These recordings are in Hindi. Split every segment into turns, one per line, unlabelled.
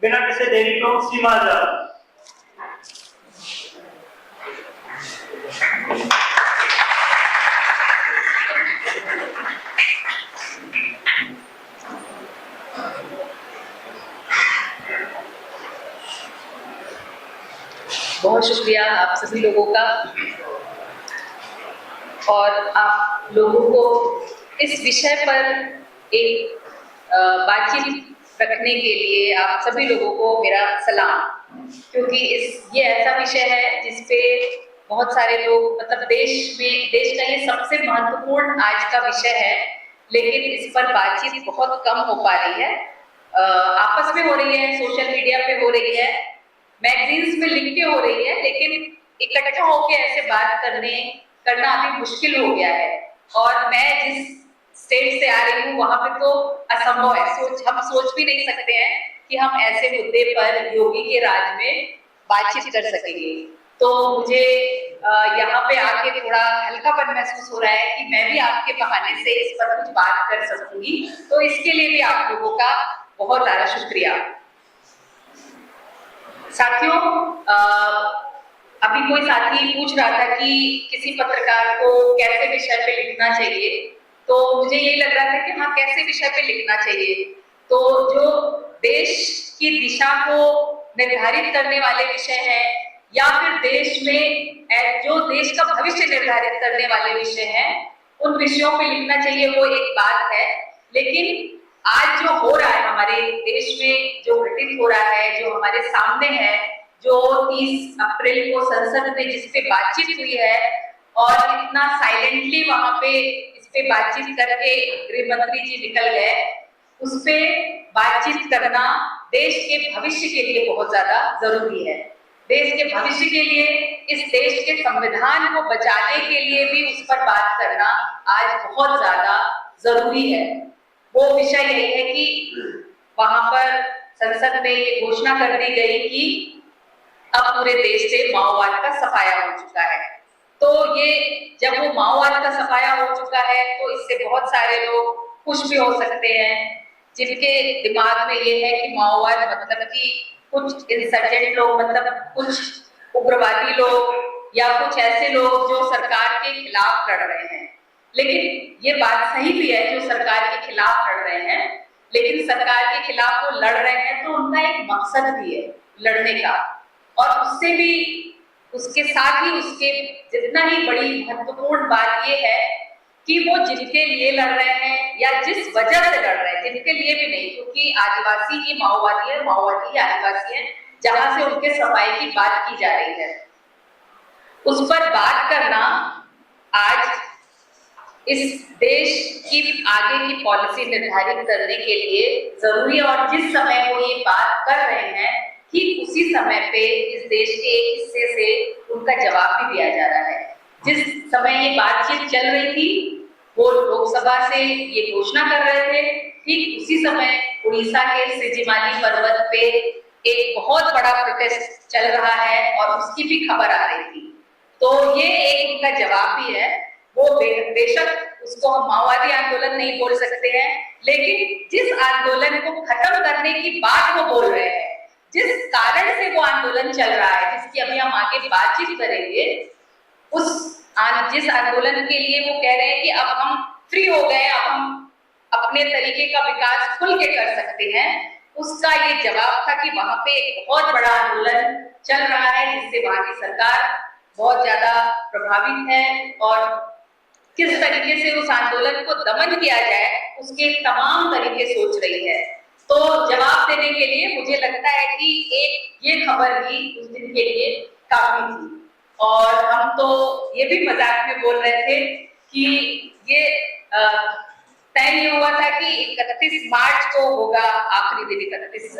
बिना किसी देरी को सीमा आजाद।
बहुत शुक्रिया आप सभी लोगों का, और आप लोगों को इस विषय पर एक बातचीत रखने के लिए आप सभी लोगों को मेरा सलाम, क्योंकि ये ऐसा विषय है जिसपे बहुत सारे लोग, मतलब देश का ये सबसे महत्वपूर्ण आज का विषय है, लेकिन इस पर बातचीत बहुत कम हो पा रही है। आपस में हो रही है, सोशल मीडिया पे हो रही है, मैगजीन्स में लिख के हो रही है, लेकिन इकट्ठा होकर ऐसे बात करना अभी मुश्किल हो गया है। और मैं जिस स्टेट से आ रही हूँ वहां पे तो असंभव है, हम सोच भी नहीं सकते हैं कि हम ऐसे मुद्दे पर योगी के राज में बातचीत कर सकेंगे। तो मुझे यहाँ पे आके थोड़ा हल्कापन महसूस हो रहा है कि मैं भी आपके बहाने से इस पर कुछ बात कर सकूंगी, तो इसके लिए भी आप लोगों का बहुत सारा शुक्रिया। साथियों, अभी कोई साथी पूछ रहा था कि किसी पत्रकार को कैसे विषय पे लिखना चाहिए, तो मुझे यही लग रहा था कि हाँ, कैसे विषय पे लिखना चाहिए। तो जो देश की दिशा को निर्धारित करने वाले विषय हैं, या फिर देश में जो देश का भविष्य निर्धारित करने वाले विषय हैं, उन विषयों पे लिखना चाहिए, वो एक बात है। लेकिन आज जो हो रहा है हमारे देश में, जो घटित हो रहा है, जो हमारे सामने है, जो 30 अप्रैल को संसद में जिस पे बातचीत हुई है और इतना साइलेंटली वहां पे इस पे बातचीत करके गृह मंत्री जी निकल गए, उस पे बातचीत करना देश के भविष्य के लिए बहुत ज्यादा जरूरी है। देश के भविष्य के लिए, इस देश के संविधान को बचाने के लिए भी उस पर बात करना आज बहुत ज्यादा जरूरी है। वो विषय यही है कि वहां पर संसद में ये घोषणा कर दी गई कि अब पूरे देश से माओवाद का सफाया हो चुका है। तो ये जब वो माओवाद का सफाया हो चुका है, तो इससे बहुत सारे लोग खुश भी हो सकते हैं, जिनके दिमाग में ये है कि माओवाद मतलब कि कुछ इंसर्जेंट लोग, मतलब कुछ उग्रवादी लोग या कुछ ऐसे लोग जो सरकार के खिलाफ लड़ रहे हैं। लेकिन ये बात सही भी है, जो सरकार के खिलाफ लड़ रहे हैं, लेकिन सरकार के खिलाफ वो लड़ रहे हैं तो उनका एक मकसद भी है लड़ने का, और उससे भी, उसके साथ ही उसके जितना ही बड़ी महत्वपूर्ण बात ये है कि वो जिनके लिए लड़ रहे हैं या जिस वजह से लड़ रहे हैं, जिनके लिए भी नहीं, क्योंकि आदिवासी ही माओवादी है, माओवादी ही आदिवासी है, जहां से उनके सफाई की बात की जा रही है, उस पर बात करना आज इस देश की आगे की पॉलिसी निर्धारित करने के लिए जरूरी है। और जिस समय वो ये बात कर रहे हैं, ठीक उसी समय पे इस देश के एक हिस्से से उनका जवाब भी दिया जा रहा है। जिस समय ये बातचीत चल रही थी, वो लोकसभा से ये घोषणा कर रहे थे, ठीक उसी समय उड़ीसा के सिजिमाली पर्वत पे एक बहुत बड़ा प्रोटेस्ट चल रहा है और उसकी भी खबर आ रही थी। तो ये एक उनका जवाब भी है। वो बेशक उसको हम माओवादी आंदोलन नहीं बोल सकते हैं, लेकिन जिस आंदोलन को खत्म करने की बात वो बोल रहे हैं, जिस कारण से वो आंदोलन चल रहा है, जिसकी अभी हम आगे बातचीत करेंगे, जिस आंदोलन के लिए वो कह रहे हैं कि अब हम फ्री हो गए, अब हम अपने तरीके का विकास खुल के कर सकते हैं, उसका ये जवाब था कि वहां पे एक बहुत बड़ा आंदोलन चल रहा है, जिससे वहां की सरकार बहुत ज्यादा प्रभावित है और किस तरीके से उस आंदोलन को दमन किया जाए उसके तमाम तरीके सोच रही है। तो जवाब देने के लिए मुझे लगता है कि एक ये खबर ही उस दिन के लिए काफी थी। और हम तो ये भी मजाक में बोल रहे थे कि ये तय हुआ था कि 31 मार्च को होगा आखिरी दिन, 31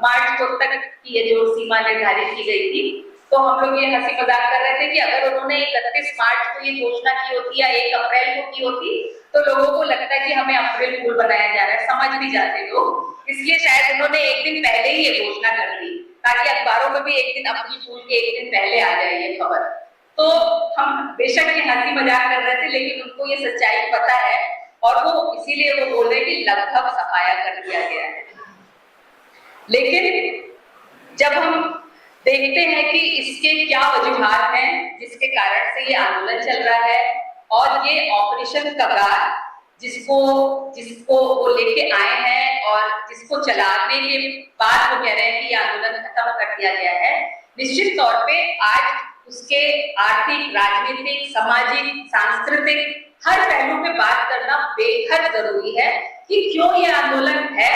मार्च को तक की ये जो सीमा निर्धारित की गई थी। तो हम लोग ये हंसी मजाक कर रहे थे कि अगर उन्होंने 31 मार्च को ये घोषणा की होती या 1 अप्रैल को की होती, तो लोगों को लगता है कि हमें अप्रैल फूल बनाया जा रहा है, समझ भी जाते लोग। इसलिए शायद उन्होंने एक दिन पहले ही ये घोषणा कर दी, ताकि अखबारों में भी एक दिन अप्रैल फूल के एक दिन पहले आ जाए ये खबर। तो हम बेशक ये हंसी मजाक कर रहे थे, लेकिन उनको ये सच्चाई पता है और वो इसीलिए वो बोल रहे कि लगभग सफाया कर दिया गया है। लेकिन जब हम देखते हैं कि इसके क्या वजूहात हैं जिसके कारण से ये आंदोलन चल रहा है, और ये ऑपरेशन कगार जिसको जिसको वो लेके आए हैं और जिसको चलाने के बाद वो कह रहे हैं कि ये आंदोलन खत्म कर दिया गया है, निश्चित तौर पे आज उसके आर्थिक, राजनीतिक, सामाजिक, सांस्कृतिक हर पहलू पे बात करना बेहद जरूरी है कि क्यों ये आंदोलन है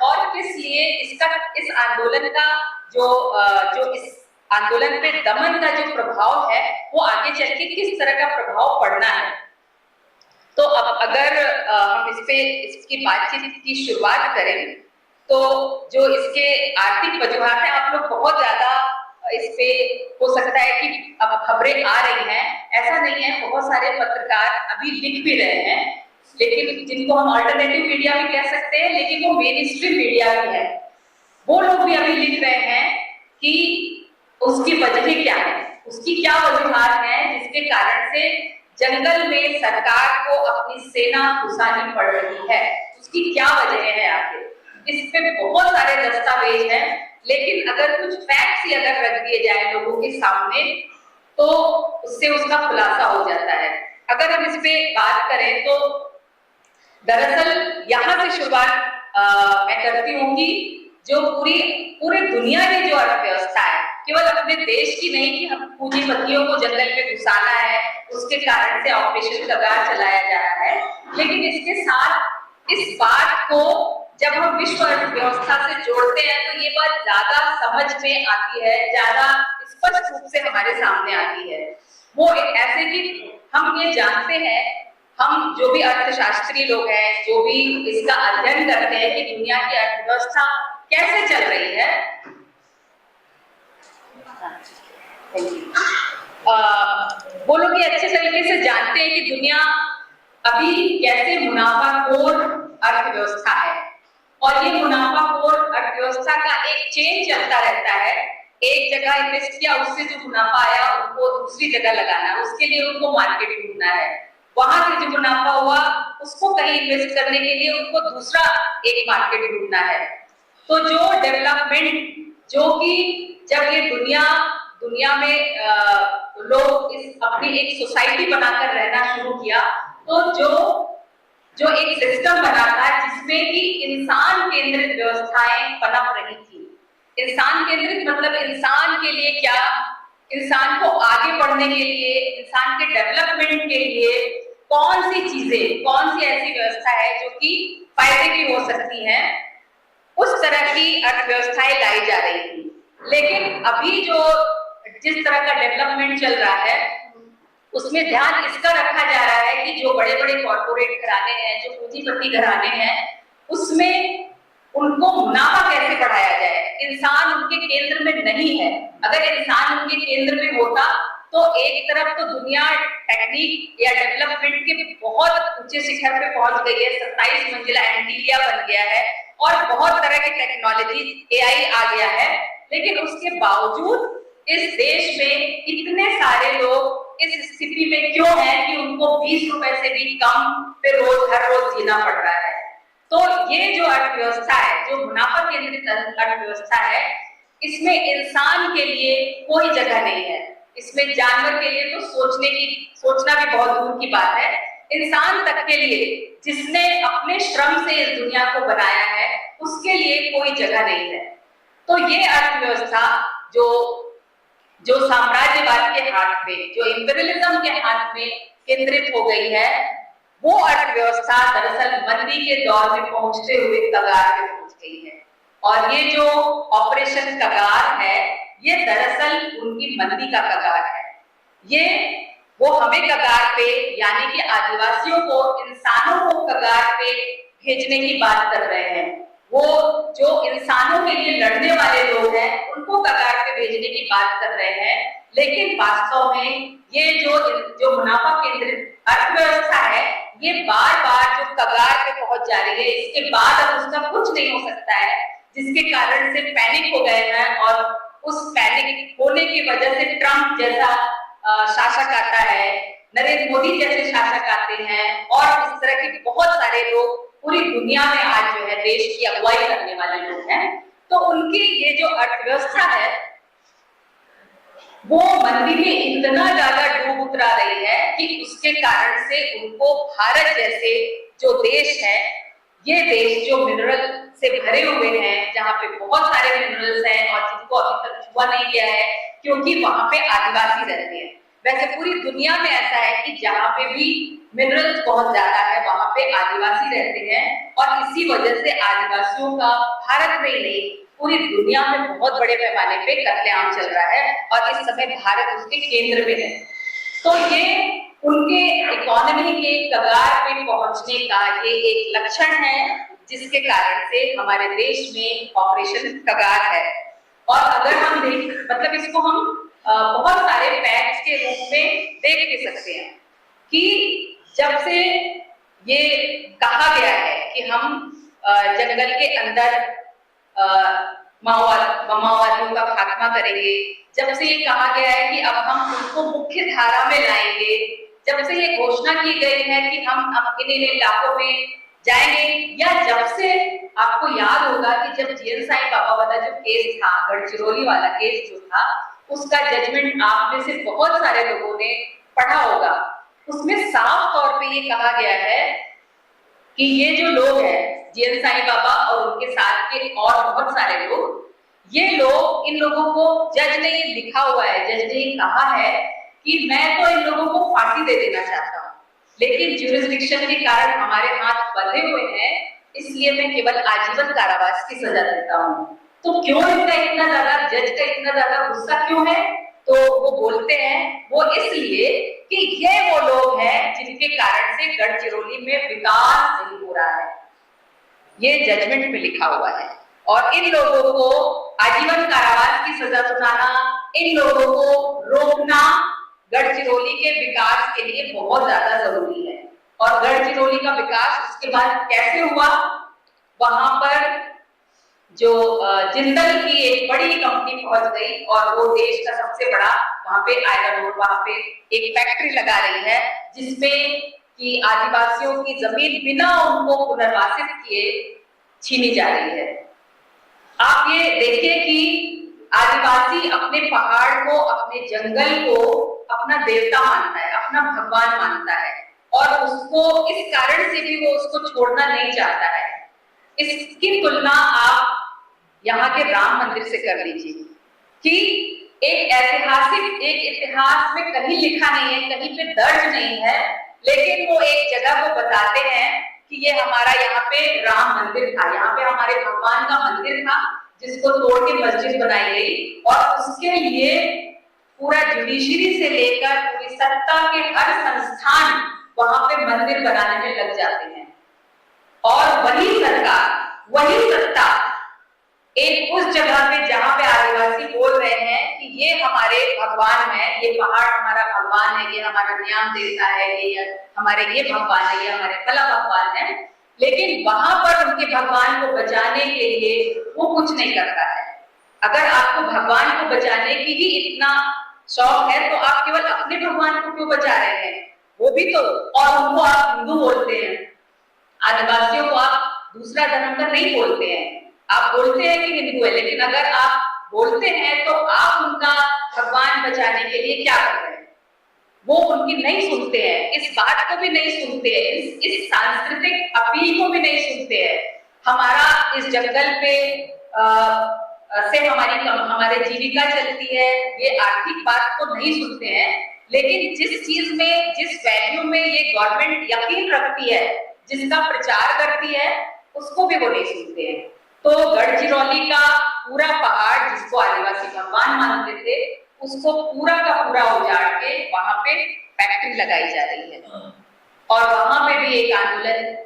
और किस लिए इस आंदोलन का जो इस आंदोलन पे दमन का जो प्रभाव है वो आगे चल के किस तरह का प्रभाव पड़ना है। तो अब अगर हम इसकी बातचीत की शुरुआत करें तो जो इसके आर्थिक वजूहात है, आप लोग बहुत ज्यादा इस पे हो सकता है कि अब खबरें आ रही हैं, ऐसा नहीं है, बहुत सारे पत्रकार अभी लिख भी रहे हैं, लेकिन जिनको हम अल्टरनेटिव मीडिया भी कह सकते हैं, लेकिन वो मेन स्ट्रीम मीडिया भी है, वो लोग भी अभी लिख रहे हैं कि उसकी वजह क्या है, उसकी क्या वजूहात है जिसके कारण से जंगल में सरकार को अपनी सेना घुसानी पड़ रही है, उसकी क्या वजह है आगे। इस पे बहुत सारे दस्तावेज हैं, लेकिन अगर कुछ फैक्ट्स ही अगर रख दिए जाए लोगों के सामने तो उससे उसका खुलासा हो जाता है। अगर हम इस पे बात करें तो दरअसल यहाँ से शुरुआत मैं करती हूँ कि जो पूरे दुनिया की जो अर्थव्यवस्था है, केवल अपने देश की नहीं कि हम पूंजीपतियों को जंगल में घुसाना है, उसके कारण से ऑपरेशन कगार चलाया जा रहा है, लेकिन इसके साथ इस बात को जब हम विश्व अर्थव्यवस्था से जोड़ते हैं तो ये बात ज्यादा समझ में आती है, ज्यादा स्पष्ट रूप से हमारे सामने आती है। वो ऐसे कि हम ये जानते हैं, हम जो भी अर्थशास्त्री लोग हैं, जो भी इसका अध्ययन करते हैं कि दुनिया की अर्थव्यवस्था कैसे चल रही है, वो लोग ये अच्छे तरीके से जानते हैं कि दुनिया अभी कैसे मुनाफाखोर अर्थव्यवस्था है, और ये मुनाफाखोर अर्थव्यवस्था का एक चेन चलता रहता है। एक जगह इन्वेस्ट किया, उससे जो मुनाफा आया उनको दूसरी जगह लगाना है, उसके लिए उनको मार्केट ढूंढना है, वहां से जो मुनाफा हुआ उसको कहीं इन्वेस्ट करने के लिए उनको दूसरा एक मार्केट ढूंढना है। तो जो डेवलपमेंट, जो कि जब ये दुनिया में लोग इस अपनी एक सोसाइटी बनाकर रहना शुरू किया, तो जो एक सिस्टम बना था जिसमें कि इंसान केंद्रित व्यवस्थाएं पनप रही थी। इंसान केंद्रित मतलब इंसान के लिए क्या, इंसान को आगे बढ़ने के लिए, इंसान के डेवलपमेंट के लिए कौन सी चीजें, कौन सी ऐसी व्यवस्था है जो कि फायदे की हो सकती है, उस तरह की अर्थव्यवस्थाएं लाई जा रही थी। लेकिन अभी जो जिस तरह का डेवलपमेंट चल रहा है उसमें ध्यान इसका रखा जा रहा है कि जो बड़े बड़े कॉर्पोरेट घराने हैं, जो पूंजीपति घराने हैं, उसमें उनको मुनाफा कैसे बढ़ाया जाए। इंसान उनके केंद्र में नहीं है। अगर इंसान उनके केंद्र में होता तो एक तरफ तो दुनिया टेक्निक या डेवलपमेंट के बहुत ऊंचे शिखर पे पहुंच गई है, 27 मंजिला एंटीलिया बन गया है और बहुत तरह की टेक्नोलॉजी, एआई आ गया है, लेकिन उसके बावजूद इस देश में इतने सारे लोग इस स्थिति में क्यों है कि उनको 20 रुपए से भी कम पे हर रोज जीना पड़ रहा है। तो ये जो अर्थव्यवस्था है, जो मुनाफा केंद्रित अर्थव्यवस्था है, इसमें इंसान के लिए कोई जगह नहीं है। इसमें जानवर के लिए तो सोचना भी बहुत दूर की बात है। इंसान तक के लिए, जिसने अपने श्रम से इस दुनिया को बनाया है, उसके लिए कोई जगह नहीं है। तो ये अर्थव्यवस्था जो साम्राज्यवाद के हाथ में, जो इंपीरियलिज्म के हाथ में केंद्रित हो गई है, वो अर्थव्यवस्था दरअसल मंदी के दौर में पहुंचते हुए कगार पे पहुंच गई है। और ये जो ऑपरेशन कगार है, ये दरअसल उनकी मंदी का कगार है। वो हमें कगार पे, यानी कि आदिवासियों को, इंसानों को कगार पे भेजने की बात कर रहे हैं। वो जो इंसानों के लिए लड़ने वाले लोग हैं, उनको कगार पे भेजने की बात कर रहे हैं, लेकिन वास्तव में ये जो मुनाफा केंद्रित अर्थव्यवस्था है, ये बार बार जो कगार पे पहुंच जा रही है, इसके बाद अब उसका कुछ नहीं हो सकता है, जिसके कारण से पैनिक हो गए हैं। और उस पैनिक होने की वजह से ट्रंप जैसा शासक आता है, नरेंद्र मोदी जैसे शासक आते हैं, और इस तरह के बहुत सारे लोग पूरी दुनिया में आज जो है देश की अगुवाई करने वाले लोग हैं, तो उनकी ये जो अर्थव्यवस्था है वो मंदी में इतना ज्यादा डूब उतरा रही है कि उसके कारण से उनको भारत जैसे जो देश है, ये देश जो मिनरल से भरे हुए हैं, जहाँ पे बहुत सारे मिनरल्स हैं और जिनको अभी तक छुआ नहीं गया है क्योंकि वहां पे आदिवासी रहते हैं। वैसे पूरी दुनिया में ऐसा है कि जहाँ पे भी मिनरल्स बहुत ज्यादा है वहां पे आदिवासी रहते हैं और इसी वजह से आदिवासियों का भारत में ही नहीं पूरी दुनिया में बहुत बड़े पैमाने पे कत्लेआम चल रहा है और इस समय भारत उसके केंद्र में है। तो ये उनके इकोनॉमी के कगार पे पहुंचने का ये एक लक्षण है जिसके कारण से हमारे देश में ऑपरेशन कगार है। और अगर हम मतलब इसको हम बहुत सारे फैक्ट्स के रूप में देख भी सकते हैं कि जब से ये कहा गया है कि हम जंगल के अंदर माओवादियों का खात्मा करेंगे, जब से ये कहा गया है कि अब हम उनको मुख्य धारा में लाएंगे, जब से ये घोषणा की गई है कि हम इन इलाकों में जाएंगे, या जब से आपको याद होगा कि जब जीएन साईं बाबा वाला जो केस था, गढ़चिरौली वाला केस जो था, उसका जजमेंट आप में से बहुत सारे लोगों ने पढ़ा होगा। उसमें साफ तौर पे ये कहा गया है कि ये जो लोग हैं जीएन साईं बाबा और उनके साथ के और बहुत सारे लोग, ये लोग, इन लोगों को जज ने लिखा हुआ है, जज ने कहा है कि मैं तो इन लोगों को फांसी दे देना चाहता हूँ, लेकिन ज्यूरिसडिक्शन के कारण हमारे हाथ बंधे हुए हैं, इसलिए मैं केवल आजीवन कारावास की सजा देता हूँ। तो क्यों इनका इतना ज्यादा, जज का इतना ज्यादा गुस्सा क्यों है? तो वो बोलते हैं वो इसलिए कि ये वो लोग हैं जिनके कारण से गढ़चिरौली में विकास नहीं हो रहा है, ये जजमेंट में लिखा हुआ है। और इन लोगों को आजीवन कारावास की सजा सुनाना, इन लोगों को रोकना गढ़चिरौली के विकास के लिए बहुत ज्यादा जरूरी है। और गढ़चिरौली का विकास उसके बाद कैसे हुआ? वहां पर जो जिंदल की एक बड़ी कंपनी पहुंच गई और वो देश का सबसे बड़ा वहां पे आयरन ओर, वहां पे एक फैक्ट्री लगा रही है जिसमें कि आदिवासियों की जमीन बिना उनको पुनर्वासित किए छीनी जा रही है। आप ये देखिए कि आदिवासी अपने पहाड़ को, अपने जंगल को अपना देवता मानता है, अपना भगवान मानता है, और उसको इस कारण से भी वो उसको छोड़ना नहीं चाहता है। इसकी तुलना आप यहाँ के राम मंदिर से कर लीजिए कि एक ऐतिहासिक, एक इतिहास में कहीं लिखा नहीं है, कहीं पे दर्ज नहीं है, लेकिन वो एक जगह को बताते हैं कि ये हमारा यहाँ पे राम मंदिर था, यहाँ पे हमारे भगवान का मंदिर था जिसको तोड़ के मस्जिद बनाई गई, और उसके लिए पूरा जुडिशरी से लेकर पूरी सत्ता के हर संस्थान वहां पे मंदिर बनाने में लग जाते हैं। और वही सरकार, वही सत्ता एक उस जगह पे जहां पे आदिवासी बोल रहे हैं कि ये हमारे भगवान है, ये पहाड़ हमारा भगवान है, ये हमारा न्याम देवता है, ये हमारे ये भगवान है, ये हमारे फला भगवान है, लेकिन वहां पर उनके भगवान को बचाने के लिए वो कुछ नहीं करता है। अगर आपको भगवान को बचाने की ही इतना शौक है तो आप केवल अपने भगवान को क्यों बचा रहे हैं? वो भी तो, और उनको आप हिंदू बोलते हैं, आदिवासियों को आप दूसरा धर्म का नहीं बोलते हैं, आप बोलते हैं कि हिंदू है, लेकिन अगर आप बोलते हैं तो आप उनका भगवान बचाने के लिए क्या कर रहे हैं? वो उनकी नहीं सुनते हैं, इस बात को भी नहीं सुनते हैं, इस सांस्कृतिक अपील को भी नहीं सुनते हैं। हमारा इस जंगल पे से हमारे जीविका चलती है, ये आर्थिक बात को नहीं सुनते हैं, लेकिन जिस चीज में, जिस वैल्यू में ये गवर्नमेंट यकीन रखती है, जिसका प्रचार करती है, उसको भी वो नहीं सुनते हैं। तो गढ़चिरौली का पूरा पहाड़ जिसको आदिवासी भगवान मानते थे, उसको पूरा का पूरा उजाड़ के वहां पे फैक्ट्री लगाई जा रही है। और वहां पे भी एक आंदोलन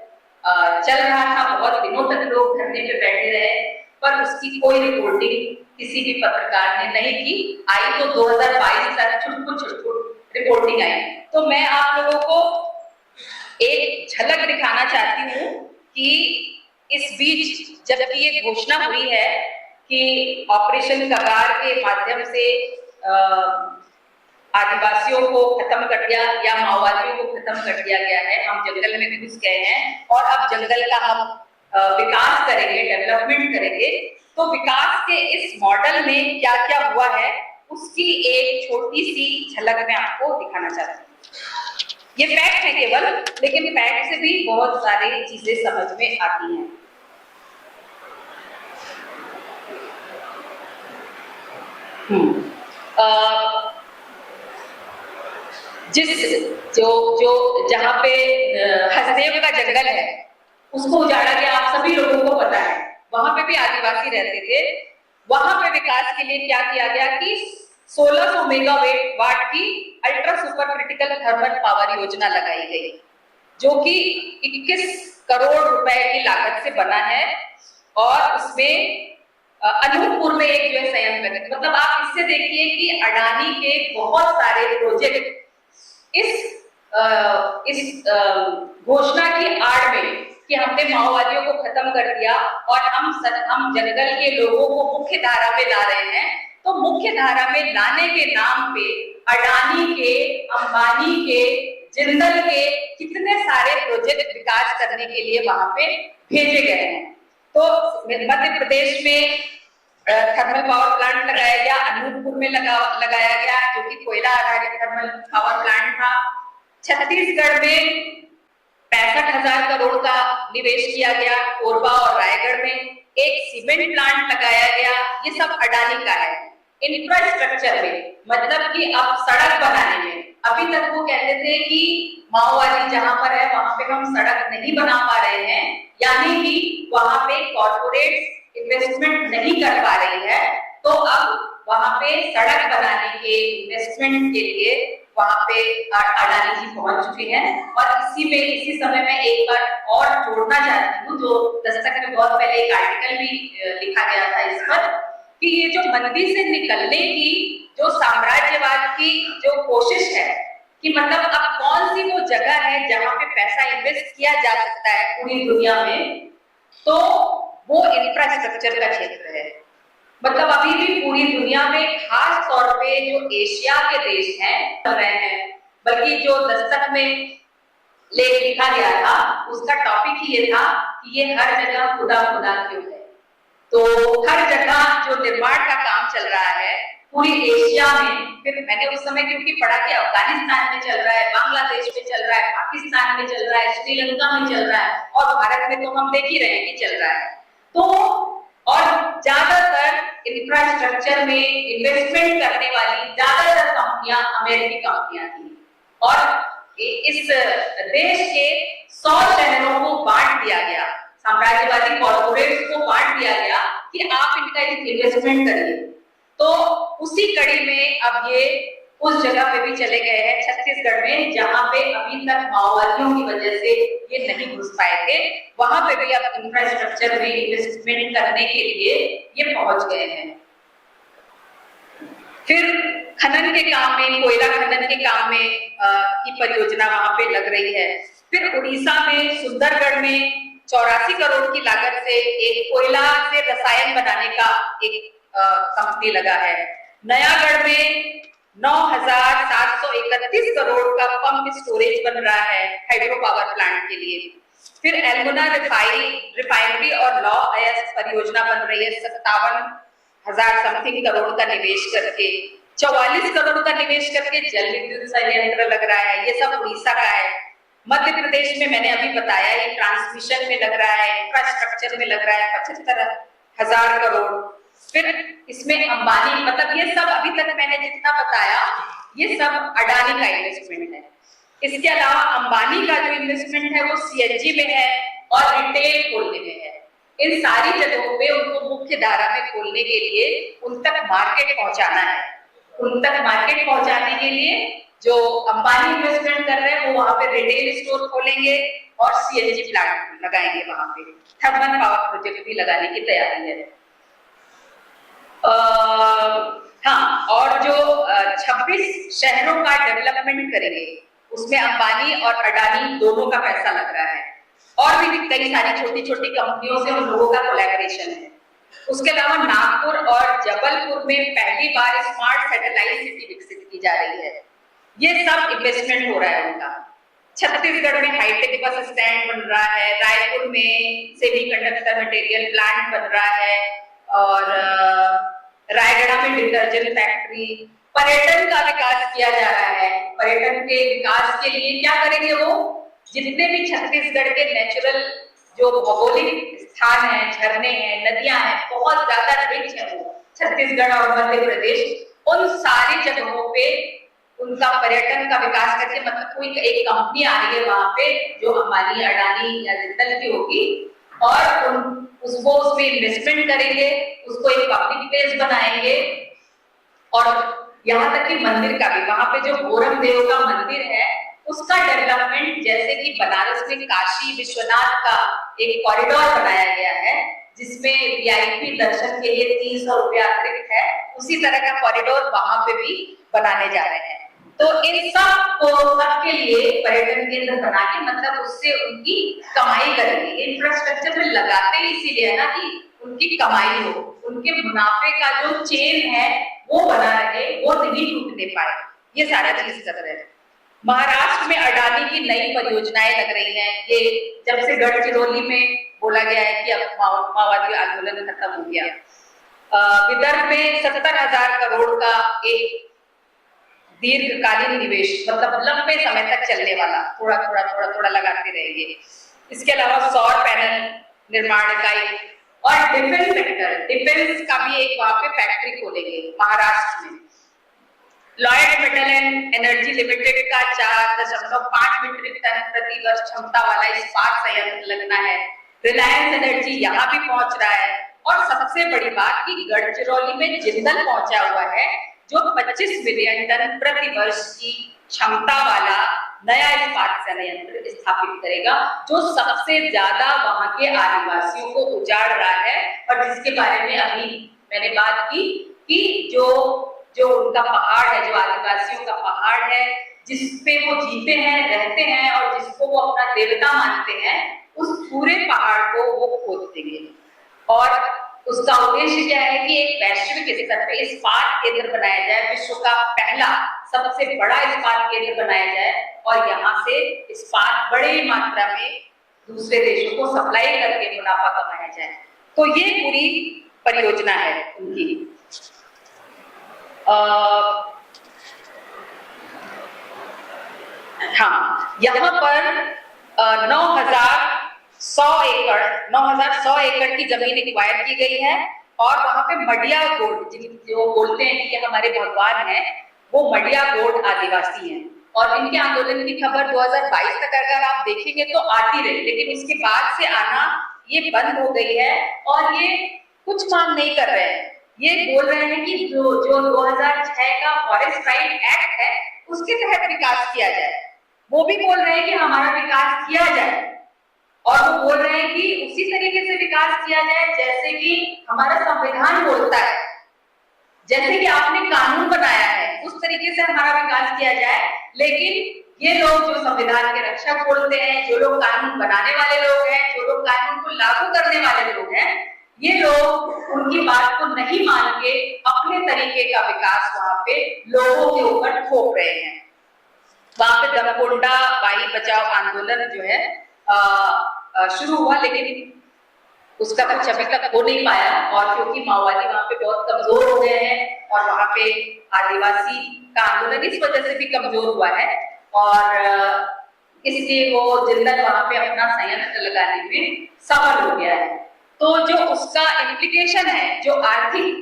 चल रहा था, बहुत दिनों तक लोग धरने पे बैठे रहे, पर उसकी कोई रिपोर्टिंग किसी भी पत्रकार ने नहीं की। आई तो 2022 तक छुटपुट रिपोर्टिंग आई। तो मैं आप लोगों को एक झलक दिखाना चाहती हूँ कि इस बीच जबकि ये घोषणा हुई है कि ऑपरेशन कगार के माध्यम से आदिवासियों को खत्म कर दिया या माओवादियों को खत्म कर दिया गया है, हम जंगल में घुस गए हैं और अब जंगल का हम विकास करेंगे, डेवलपमेंट करेंगे, तो विकास के इस मॉडल में क्या क्या हुआ है उसकी एक छोटी सी झलक मैं आपको दिखाना चाहती हूँ। ये फैक्ट है केवल, लेकिन फैक्ट से भी बहुत सारी चीजें समझ में आती हैं। जिस जो जो जहाँ पे हसदेव का जंगल है उसको उजाड़ा गया, आप सभी लोगों को पता है। वहां पे भी आदिवासी रहते थे। वहां पे विकास के लिए क्या किया गया कि 1600 मेगावाट की ultra super critical thermal power योजना लगाई गई, जो कि 21 करोड़ रुपए की लागत से बना है। और उसमें अनूपपुर में एक जो है संयंत्र है। मतलब आप इससे देखिए कि अडानी के बहुत सारे प्रोजेक्ट इस घोषणा की आड़ में कि हमने माओवादियों को खत्म कर दिया और हम जंगल के लोगों को मुख्य धारा में ला रहे हैं, तो मुख्य धारा में लाने के नाम पे अडानी के, अंबानी के, जिंदल के कितने सारे प्रोजेक्ट विकास करने के लिए वहां पे भेजे गए हैं। तो मध्य प्रदेश में थर्मल पावर प्लांट लगाया गया, अनूपपुर में लगाया गया जो कि कोयला आधारित थर्मल पावर प्लांट था। छत्तीसगढ़ में 65,000 करोड़ का निवेश किया गया, कोरबा और रायगढ़ में एक सीमेंट प्लांट लगाया गया। ये सब अडानी का है। इंफ्रास्ट्रक्चर में मतलब कि अब सड़क बनाने में, अभी तक वो कहते थे कि माओवादी जहां पर है वहां पे हम सड़क नहीं बना पा रहे हैं, यानी कि वहां पे कॉर्पोरेट इन्वेस्टमेंट नहीं कर पा रही है। तो अब वहां पे सड़क बनाने के इन्वेस्टमेंट के लिए वहां पे अडानी जी पहुंच चुके हैं। और इसी समय में एक बार और जोड़ना चाहती हूँ, जो दस्तक में बहुत पहले एक आर्टिकल भी लिखा गया था इस पर, कि ये जो मंदी से निकलने की जो साम्राज्यवाद की जो कोशिश है कि मतलब अब कौन सी वो जगह है जहां पे पैसा इन्वेस्ट किया जा सकता है पूरी दुनिया में, तो वो इंफ्रास्ट्रक्चर का क्षेत्र है। मतलब अभी भी पूरी दुनिया में खास तौर पे जो एशिया के देश हैं कर रहे हैं, बल्कि जो दस्तक में लेख लिखा गया था उसका टॉपिक ही ये था कि ये हर जगह खुदा खुदा क्यों है। तो हर जगह जो निर्माण का काम चल रहा है पूरी एशिया में, फिर मैंने उस समय क्योंकि पढ़ा कि अफगानिस्तान में चल रहा है, बांग्लादेश में चल रहा है, पाकिस्तान में चल रहा है, श्रीलंका में चल रहा है, और भारत में तो हम देख ही रहे हैं कि चल रहा है। तो और ज्यादातर इंफ्रास्ट्रक्चर में इन्वेस्टमेंट करने वाली ज्यादातर कंपनियां अमेरिकी कंपनियां थी। और इस देश के 100 शहरों को बांट दिया गया, साम्राज्यवादी कॉर्पोरेट्स को बांट दिया गया कि आप इनका इन्वेस्टमेंट करिए। तो उसी कड़ी में अब ये उस जगह पे भी चले गए हैं छत्तीसगढ़ में, जहां पे अभी तक माओवादियों की वजह से ये नहीं घुस पाए थे, वहां पे भी अब इंफ्रास्ट्रक्चर में इन्वेस्टमेंट करने के लिए ये पहुंच गए हैं। फिर खनन के काम में, कोयला खनन के काम में की परियोजना वहां पे लग रही है। फिर उड़ीसा में सुंदरगढ़ में 84 करोड़ की लागत से एक कोयला से रसायन बनाने का एक कंपनी लगा है। नयागढ़ में 9,731 करोड़ का पंप स्टोरेज बन रहा है हाइड्रो पावर प्लांट के लिए। फिर एल्मुना रिफाइनरी और लॉ अयस्क परियोजना बन रही है 57,000 समथिंग करोड़ का निवेश करके। 44 करोड़ का निवेश करके जल विद्युत संयंत्र लग रहा है। ये सब उड़ीसा का है। मध्य प्रदेश में मैंने अभी बताया ये ट्रांसमिशन में लग रहा है, इंफ्रास्ट्रक्चर में लग रहा है 75,000 करोड़। फिर इसमें अंबानी, मतलब ये सब अभी तक मैंने जितना बताया ये सब अडानी का इन्वेस्टमेंट है। इसके अलावा अंबानी का जो इन्वेस्टमेंट है वो सीएनजी में है और रिटेल खोलने में है। इन सारी जगहों पे उनको मुख्य धारा में खोलने के लिए उन तक मार्केट पहुंचाना है। उन तक मार्केट पहुंचाने के लिए जो अंबानी इन्वेस्टमेंट कर रहे हैं वो वहां पे रिटेल स्टोर खोलेंगे और सीएनजी प्लांट लगाएंगे। वहां पे थर्मल पावर प्रोजेक्ट भी लगाने की तैयारी है। हाँ, और जो 26 शहरों का डेवलपमेंट करेंगे उसमें अंबानी और अडानी दोनों का पैसा लग रहा है। और भी कई सारी छोटी छोटी कंपनियों से उन लोगों का कोलैबोरेशन है। उसके अलावा नागपुर और जबलपुर में पहली बार स्मार्ट सैटेलाइट सिटी विकसित की जा रही है। ये सब इन्वेस्टमेंट हो रहा है उनका। छत्तीसगढ़ में हाईटेक बस स्टैंड बन रहा है, रायपुर में सेमीकंडक्टर मटेरियल प्लांट बन रहा है, और रायगढ़ में डिटर्जेंट फैक्ट्री, पर्यटन का विकास किया जा रहा है। पर्यटन के विकास के लिए क्या करेंगे वो, जितने भी छत्तीसगढ़ के नेचुरल जो भौगोलिक स्थान है, झरने हैं, नदियां हैं, बहुत ज्यादा रिच है वो छत्तीसगढ़ और मध्य प्रदेश, उन सारी जगहों पे उनका पर्यटन का विकास करके, मतलब कोई एक कंपनी आ रही है वहां पे जो अंबानी, अडानी या जिंदल की होगी, और उसको उसमें इन्वेस्टमेंट करेंगे, उसको एक पब्लिक प्लेस बनाएंगे, और यहाँ तक कि मंदिर का भी, वहां पे जो गोरम देव का मंदिर है उसका डेवलपमेंट, जैसे कि बनारस में काशी विश्वनाथ का एक कॉरिडोर बनाया गया है जिसमें वीआईपी दर्शन के लिए 300 रुपया अतिरिक्त है, उसी तरह का कॉरिडोर वहां पे भी बनाने जा रहे हैं। तो इन सब को सबके लिए पर्यटन केंद्र बना के, मतलब उससे उनकी कमाई करेंगे। इंफ्रास्ट्रक्चर में लगाते ही इसीलिए है ना कि उनकी कमाई हो, उनके मुनाफे का जो चेन है वो बना रहे, वो नहीं टूटने पाए, ये सारा चीज कर रहे हैं। महाराष्ट्र में अडानी की नई परियोजनाएं लग रही हैं। ये जब से गढ़चिरौली में बोला गया है कि अब माओवादी आंदोलन खत्म हो गया। विदर्भ में 70,000 करोड़ का एक दीर्घकालीन निवेश, मतलब लंबे समय तक चलने वाला, थोड़ा थोड़ा लगाते रहेंगे। इसके अलावा सौर पैनल निर्माण इकाई और डिफेंस सेक्टर, डिफेंस का भी एक वहां पे फैक्ट्री खोलेंगे महाराष्ट्र में। Lloyd metal and energy limited का 4.5 मीट्रिक टन प्रति वर्ष क्षमता वाला इस्पात संयंत्र लगना है। रिलायंस एनर्जी यहाँ भी पहुंच रहा है, और सबसे बड़ी बात कि गढ़चिरौली में जिंदल पहुंचा हुआ है जो 25 मिलियन टन प्रति वर्ष की क्षमता वाला नया इस्पात संयंत्र स्थापित करेगा, जो सबसे ज्यादा वहां के आदिवासियों को उजाड़ रहा है, और जिसके बारे में अभी मैंने बात की कि जो उनका पहाड़ है, जो आदिवासियों का पहाड़ है, जिसपे वो जीते हैं, रहते हैं, और जिसको वो अपना देवता मानते हैं, उस पूरे पहाड़ को वो खोद देंगे। और उसका उद्देश्य क्या है कि एक वैश्विक स्तर पर इस्पात केंद्र बनाया जाए, विश्व का पहला सबसे बड़ा इस्पात केंद्र बनाया जाए, और यहाँ से इस्पात बड़ी मात्रा में दूसरे देशों को सप्लाई करके मुनाफा कमाया जाए। तो ये पूरी परियोजना है उनकी। हाँ, यहाँ पर 9,100 एकड़ की जमीन एक्वायर की गई है, और वहां पे मडिया गोड, जो बोलते हैं कि हमारे भगवान हैं, वो मडिया गोड आदिवासी हैं, और इनके आंदोलन की खबर 2022 तक अगर आप देखेंगे तो आती रही, लेकिन उसके बाद से आना ये बंद हो गई है, और ये कुछ मांग नहीं कर रहे हैं। ये बोल रहे हैं कि जो 2006 का फॉरेस्ट राइट एक्ट है उसके तहत विकास किया जाए। वो भी बोल रहे हैं कि हमारा विकास किया जाए, और वो बोल रहे हैं कि उसी तरीके से विकास किया जाए जैसे कि हमारा संविधान बोलता है, जैसे कि आपने कानून बनाया है उस तरीके से हमारा विकास किया जाए। लेकिन ये लोग जो संविधान के रक्षक बोलते हैं, जो लोग कानून बनाने वाले लोग हैं, जो लोग कानून को लागू करने वाले लोग हैं, ये लोग उनकी बात को नहीं मान के अपने तरीके का विकास वहां पे लोगों के ऊपर थोप रहे हैं। वहां पे दमकोंडा बाई बचाओ आंदोलन जो है शुरू हुआ, लेकिन उसका कुछ अभी तक हो नहीं पाया, और क्योंकि माओवादी वहां पे बहुत कमजोर हो गए हैं, और वहां पे आदिवासी का आंदोलन इस वजह से भी कमजोर हुआ है, और इसलिए वो जिंदल वहां पे अपना संयंत्र लगाने में सफल हो गया है। तो जो उसका इम्प्लीकेशन है, जो आर्थिक,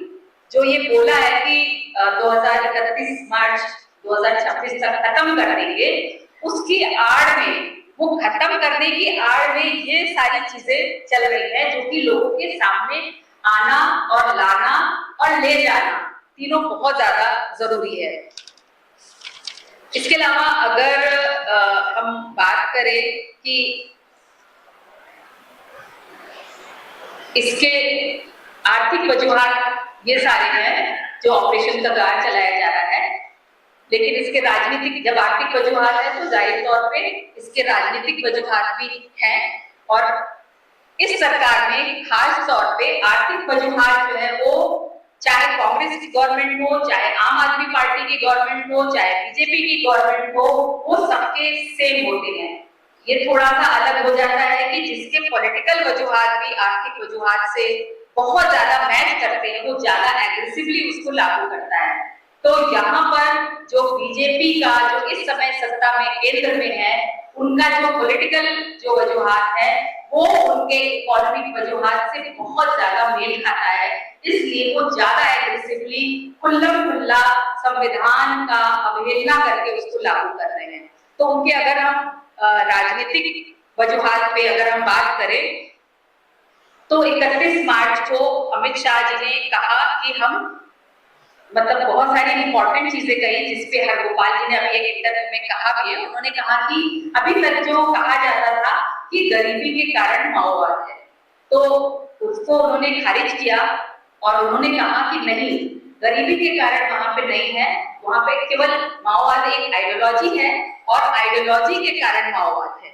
जो ये बोला है कि 2031 मार्च 2026 तक खत्म कर देंगे, उसकी आड़ में, वो खत्म करने की आड़ में ये सारी चीजें चल रही है, जो कि लोगों के सामने आना और लाना और ले जाना तीनों बहुत ज्यादा जरूरी है। इसके अलावा अगर हम बात करें कि इसके आर्थिक वजूहात ये सारे हैं जो ऑपरेशन का द्वारा चलाया जा रहा है, लेकिन इसके राजनीतिक, जब आर्थिक वजूहात है तो जाहिर तौर पे इसके राजनीतिक वजूहात भी हैं, और इस सरकार में खास तौर पे आर्थिक वजूहात जो है वो चाहे कांग्रेस की गवर्नमेंट हो, चाहे आम आदमी पार्टी की गवर्नमेंट हो, चाहे बीजेपी की गवर्नमेंट हो, वो सबके सेम होते हैं। ये थोड़ा सा अलग हो जाता है कि जिसके पॉलिटिकल वजूहात भी आर्थिक वजूहात से बहुत ज्यादा मैच करते हैं, वो ज्यादा एग्रेसिवली उसको लागू करता है। तो यहाँ पर जो बीजेपी का जो इस समय सत्ता में केंद्र में है, उनका जो पॉलिटिकल जो वजूहात है वो उनके इकोनॉमिक वजूहात से बहुत ज्यादा मेल खाता है, इसलिए वो ज्यादा एग्रेसिवली खुल्लम खुल्ला संविधान का अवहेलना करके उसको लागू कर रहे हैं। तो उनके अगर हम राजनीतिक वजूहात पे अगर हम बात करें तो 31 मार्च को अमित शाह जी ने कहा कि हम मतलब बहुत सारी इंपॉर्टेंट चीजें कही, जिसपे हरगोपाल जी ने अभी एक इंटरव्यू में कहा भी है। उन्होंने कहा कि अभी तक जो कहा जाता था कि गरीबी के कारण माओवाद है, तो उसको उन्होंने खारिज किया और उन्होंने कहा कि नहीं, गरीबी के कारण वहां पे नहीं है, वहां पे केवल माओवाद एक आइडियोलॉजी है और आइडियोलॉजी के कारण माओवाद है।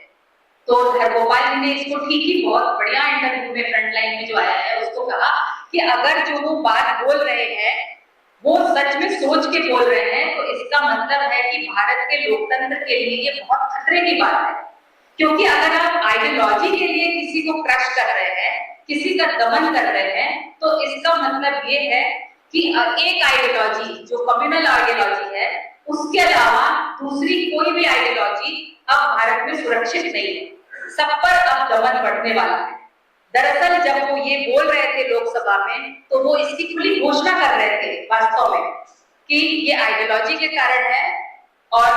तो हरगोपाल जी ने इसको ठीक ही बहुत बढ़िया इंटरव्यू में फ्रंटलाइन में जो आया है उसको कहा कि अगर जो वो बात बोल रहे हैं वो सच में सोच के बोल रहे हैं, तो इसका मतलब है कि भारत के लोकतंत्र के लिए ये बहुत खतरे की बात है। क्योंकि अगर आप आइडियोलॉजी के लिए किसी को क्रश कर रहे हैं, किसी का दमन कर रहे हैं, तो इसका मतलब ये है कि एक आइडियोलॉजी जो कम्युनल आइडियोलॉजी है, उसके अलावा दूसरी कोई भी आइडियोलॉजी अब भारत में सुरक्षित नहीं है, सब पर अब दमन बढ़ने वाला है। दरअसल जब वो ये बोल रहे थे लोकसभा में, तो वो इसकी खुली घोषणा कर रहे थे वास्तव में कि ये आइडियोलॉजी के कारण है और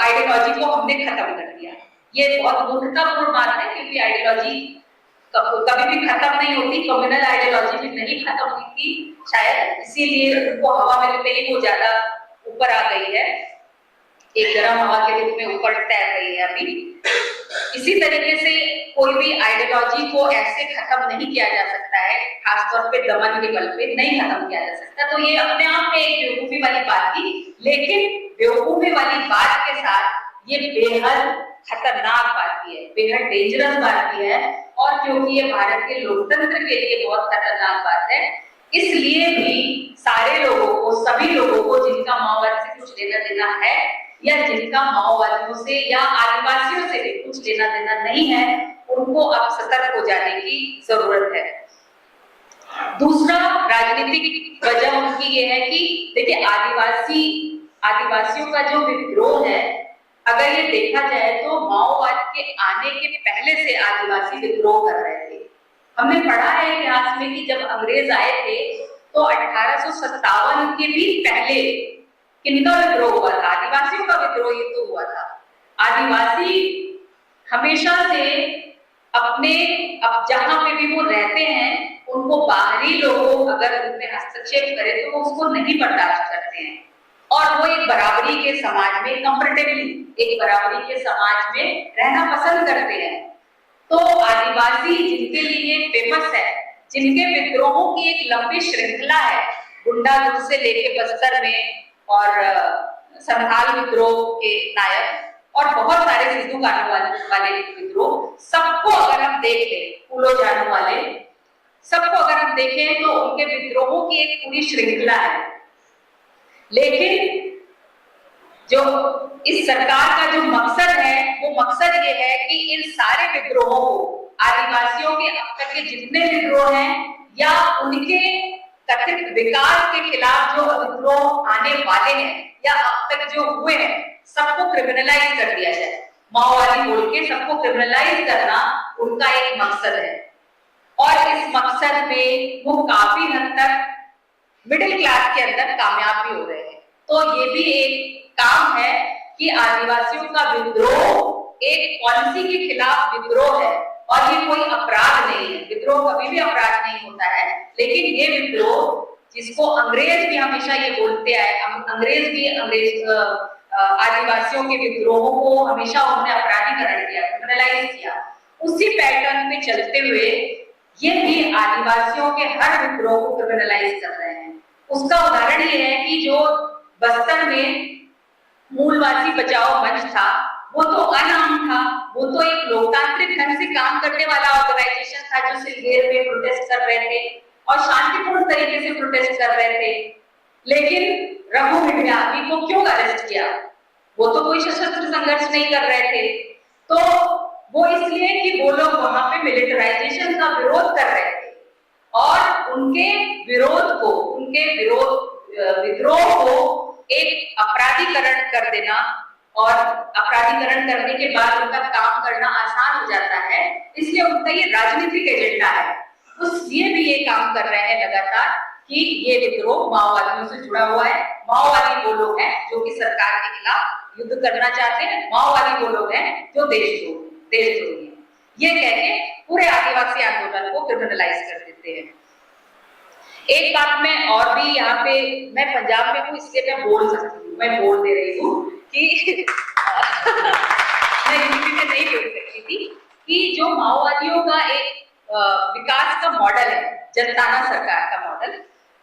आइडियोलॉजी को हमने खत्म कर दिया। ये बहुत मूर्खतापूर्ण बात है, क्योंकि आइडियोलॉजी कभी भी खत्म नहीं होती, कम्युनल आइडियोलॉजी भी नहीं खत्म हुई थी शायद, इसीलिए उनको हवा मिलते ही वो ज्यादा ऊपर आ गई है, एक गर्म हवा के रूप में ऊपर तैर रही है अभी। इसी तरीके से कोई भी आइडियोलॉजी को ऐसे खत्म नहीं किया जा सकता है, खासतौर पे दमन के बल पे नहीं खत्म किया जा सकता। तो ये अपने आप में एक बेवकूफी वाली बात थी, लेकिन बेवकूफी वाली बात के साथ ये बेहद खतरनाक बात है, बेहद डेंजरस बात है, और क्योंकि ये भारत के लोकतंत्र के लिए बहुत खतरनाक बात है, इसलिए भी सारे लोगों को, सभी लोगों को जिनका माओवाद से कुछ लेना देना है या जिनका माओवादियों से या आदिवासियों से भी कुछ लेना देना नहीं है, उनको अब सतर्क हो जाने की जरूरत है। दूसरा राजनीतिक वजह उनकी ये है कि देखिए, आदिवासियों का जो विद्रोह है, अगर ये देखा जाए तो माओवाद के आने के पहले से आदिवासी विद्रोह कर रहे थे। हमने पढ़ा है इतिहास में कि जब अंग्रेज आए थे तो 1857 के भी पहले किनका विद्रोह हुआ था? आदिवासियों का विद्रोह ही तो हुआ था। आदिवासी हमेशा से अपने अब जहां पे भी वो रहते हैं, उनको बाहरी लोग अगर उनमें हस्तक्षेप करें तो वो उसको नहीं बर्दाश्त करते हैं, और वो एक बराबरी के समाज में, कंफर्टेबली एक बराबरी के समाज में रहना पसंद करते हैं। तो आदिवासी जिनके लिए फेमस है, जिनके विद्रोहों की एक लंबी श्रृंखला है, गुंडागुर्द से लेके बस्तर में और संथाल विद्रोह के नायक और बहुत सारे सिद्धू कान्हू वाले विद्रोह, सबको अगर हम देख लें, फूलो जानू वाले, सबको अगर हम देखें तो उनके विद्रोहों की एक पूरी श्रृंखला है। लेकिन जो इस सरकार का जो मकसद है, वो मकसद ये है कि इन सारे विद्रोहों को, आदिवासियों के अब तक के जितने विद्रोह हैं या उनके कथित विकास के खिलाफ जो विद्रोह आने वाले हैं या अब तक जो हुए हैं, सबको क्रिमिनलाइज कर दिया जाए। माओवादी बोल के सबको क्रिमिनलाइज करना उनका एक मकसद है, और इस मकसद में वो काफी हद तक मिडिल क्लास के अंदर कामयाब भी हो रहे हैं। तो ये भी एक काम है कि आदिवासियों का विद्रोह एक पॉलिसी के खिलाफ विद्रोह है, और ये कोई अपराध नहीं है। विद्रोह कभी भी अपराध नहीं होता है, लेकिन ये विद्रोह जिसको अंग्रेज भी हमेशा ये बोलते आए, अंग्रेज आदिवासियों के विद्रोहों को हमेशा उन्होंने अपराधीकरण किया, क्रिमिनलाइज किया, उसी पैटर्न पे चलते हुए ये भी आदिवासियों के हर विद्रोह को क्रिमिनलाइज कर रहे हैं। उसका उदाहरण ये है कि जो बस्तर में मूलवासी बचाओ मंच था, वो तो अनाम था, वो तो एक लोकतांत्रिक ढंग से काम करने वाला ऑर्गेनाइजेशन था, जो सिलगेर में प्रोटेस्ट कर रहे थे और शांतिपूर्ण तरीके से प्रोटेस्ट कर रहे थे। लेकिन रघु मिढ़ियावी को क्यों अरेस्ट किया? वो तो कोई सशस्त्र संघर्ष नहीं कर रहे थे, तो वो इसलिए कि वो लोग वहां पे मिलिटराइजेशन का विरोध कर रहे थे। और उनके विद्रोह को एक अपराधीकरण कर देना और अपराधीकरण करने के बाद उनका काम करना आसान हो जाता है, इसलिए उनका ये राजनीतिक एजेंडा है। उसलिए भी ये काम कर रहे हैं लगातार कि ये विद्रोह माओवादियों से जुड़ा हुआ है। माओवादी वो लोग हैं जो कि सरकार के खिलाफ युद्ध करना चाहते हैं, माओवादी वो लोग हैं जो देशद्रोही हैं। ये कह के पूरे आदिवासी आंदोलन को क्रिमिनलाइज कर देते हैं। एक बात मैं और भी यहाँ पे, मैं पंजाब में हूँ इसलिए मैं बोल सकती हूँ, मैं बोल दे रही हूँ कि मैं यूपी में नहीं बोल सकती थी कि जो माओवादियों का एक विकास का मॉडल है, जनताना सरकार का मॉडल,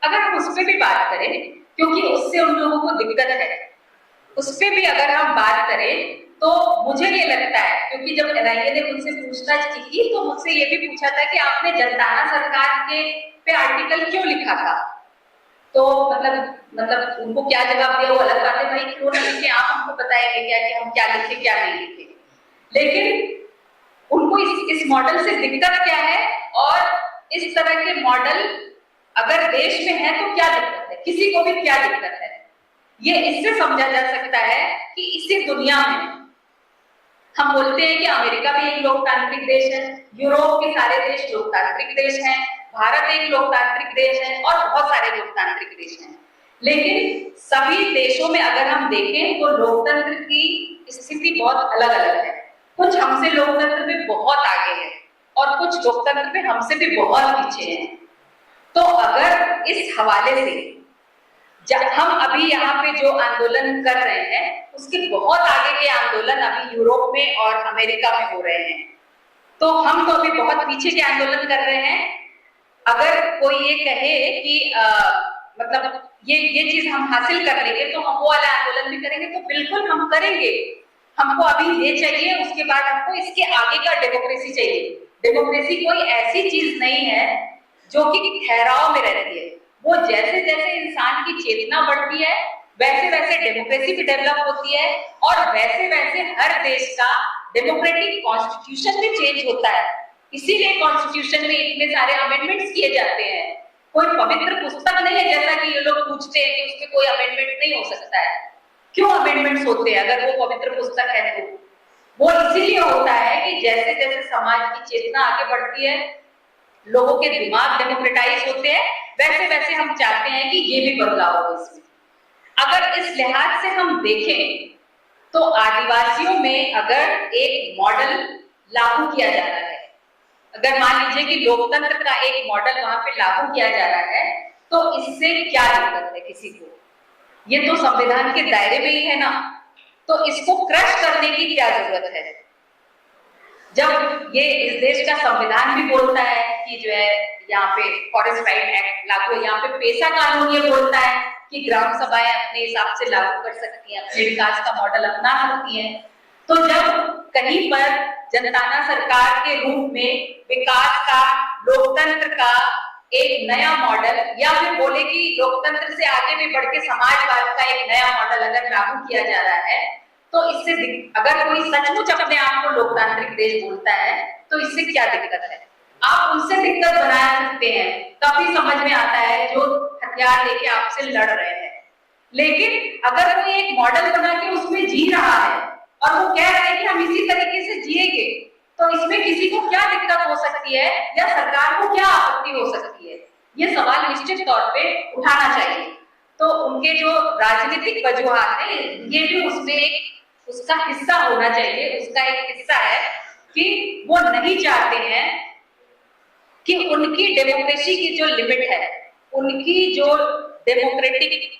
अगर हम उस पर भी बात करें, क्योंकि उससे उन लोगों को दिक्कत है, उस पर भी अगर हम बात करें तो मुझे ये लगता है, क्योंकि जब NIA ने मुझसे पूछताछ की तो मुझसे ये भी पूछा था कि आपने जनताना सरकार के पे आर्टिकल क्यों लिखा था, तो मतलब उनको क्या जवाब दिया वो अलग बात है, भाई क्यों नहीं लिखे, आप हमको बताएंगे क्या कि हम क्या लिखे क्या नहीं लिखे। लेकिन उनको इस मॉडल से दिक्कत क्या है और इस तरह के मॉडल अगर देश में है तो क्या दिक्कत है, किसी को भी क्या दिक्कत है, ये इससे समझा जा सकता है कि इसी दुनिया में हम बोलते हैं कि अमेरिका भी एक लोकतांत्रिक देश है, यूरोप के सारे देश लोकतांत्रिक देश हैं, भारत एक लोकतांत्रिक देश है और बहुत सारे लोकतांत्रिक देश हैं। लेकिन सभी देशों में अगर हम देखें तो लोकतंत्र की स्थिति बहुत अलग अलग है। कुछ हमसे लोकतंत्र में बहुत आगे है और कुछ लोकतंत्र में हमसे भी बहुत पीछे हैं। तो अगर इस हवाले से हम अभी यहाँ पे जो आंदोलन कर रहे हैं उसके बहुत आगे के आंदोलन अभी यूरोप में और अमेरिका में हो रहे हैं, तो हम तो अभी बहुत पीछे के आंदोलन कर रहे हैं। अगर कोई ये कहे कि मतलब ये चीज हम हासिल कर लेंगे तो हम वो वाला आंदोलन भी करेंगे, तो बिल्कुल हम करेंगे। हमको अभी ये चाहिए, उसके बाद हमको इसके आगे का डेमोक्रेसी चाहिए। डेमोक्रेसी कोई ऐसी चीज नहीं है जो कि ठहराव में रहती है, वो जैसे जैसे इंसान की चेतना बढ़ती है वैसे वैसे डेमोक्रेसी भी डेवलप होती है और वैसे वैसे हर देश का डेमोक्रेटिक कॉन्स्टिट्यूशन भी चेंज होता है। इसीलिए कॉन्स्टिट्यूशन में इतने सारे अमेंडमेंट्स किए जाते हैं। कोई पवित्र पुस्तक नहीं है जैसा कि ये लोग पूछते हैं कि उसमें कोई अमेंडमेंट नहीं हो सकता है। क्यों अमेंडमेंट्स होते हैं अगर वो पवित्र पुस्तक है तो? वो इसीलिए होता है कि जैसे जैसे समाज की चेतना आगे बढ़ती है, लोगों के दिमाग डेमोक्रेटाइज होते हैं, वैसे वैसे हम चाहते हैं कि ये भी बदलाव हो इसमें। अगर इस लिहाज से हम देखें तो आदिवासियों में अगर एक मॉडल लागू किया जा रहा है, अगर मान लीजिए कि लोकतंत्र का एक मॉडल वहां पे लागू किया जा रहा है, तो इससे क्या दिक्कत है किसी को? ये तो संविधान के दायरे में ही है ना, तो इसको क्रश करने की क्या जरूरत है? जब ये इस देश का संविधान भी बोलता है कि जो है यहाँ पे फॉरेस्ट राइट एक्ट लागू है, यहाँ पे पेशा कानून ये बोलता है कि ग्राम सभाएं अपने हिसाब से लागू कर सकती हैं, अपने विकास का मॉडल अपना सकती हैं। तो जब कहीं पर जनताना सरकार के रूप में विकास का, लोकतंत्र का एक नया मॉडल, या फिर बोले कि लोकतंत्र से आगे भी बढ़ के समाजवाद का एक नया मॉडल अगर लागू किया जा रहा है, तो इससे अगर कोई सचमुच अपने आप को लोकतांत्रिक देश बोलता है तो इससे क्या दिक्कत है? आप उनसे दिक्कत बना सकते हैं, तभी समझ में आता है जो हथियार लेके आपसे लड़ रहे हैं। लेकिन अगर कोई एक मॉडल बना के उसमें जी रहा है और वो कह रहे हैं कि हम इसी तरीके से जिएंगे, तो इसमें किसी को क्या दिक्कत हो सकती है या सरकार को क्या आपत्ति हो सकती है? ये सवाल निश्चित तौर पे उठाना चाहिए। तो उनके जो राजनीतिक वजूहात है ये भी उसमें एक उसका हिस्सा होना चाहिए, उसका एक हिस्सा है कि वो नहीं चाहते हैं कि उनकी डेमोक्रेसी की जो लिमिट है, उनकी जो डेमोक्रेटिक,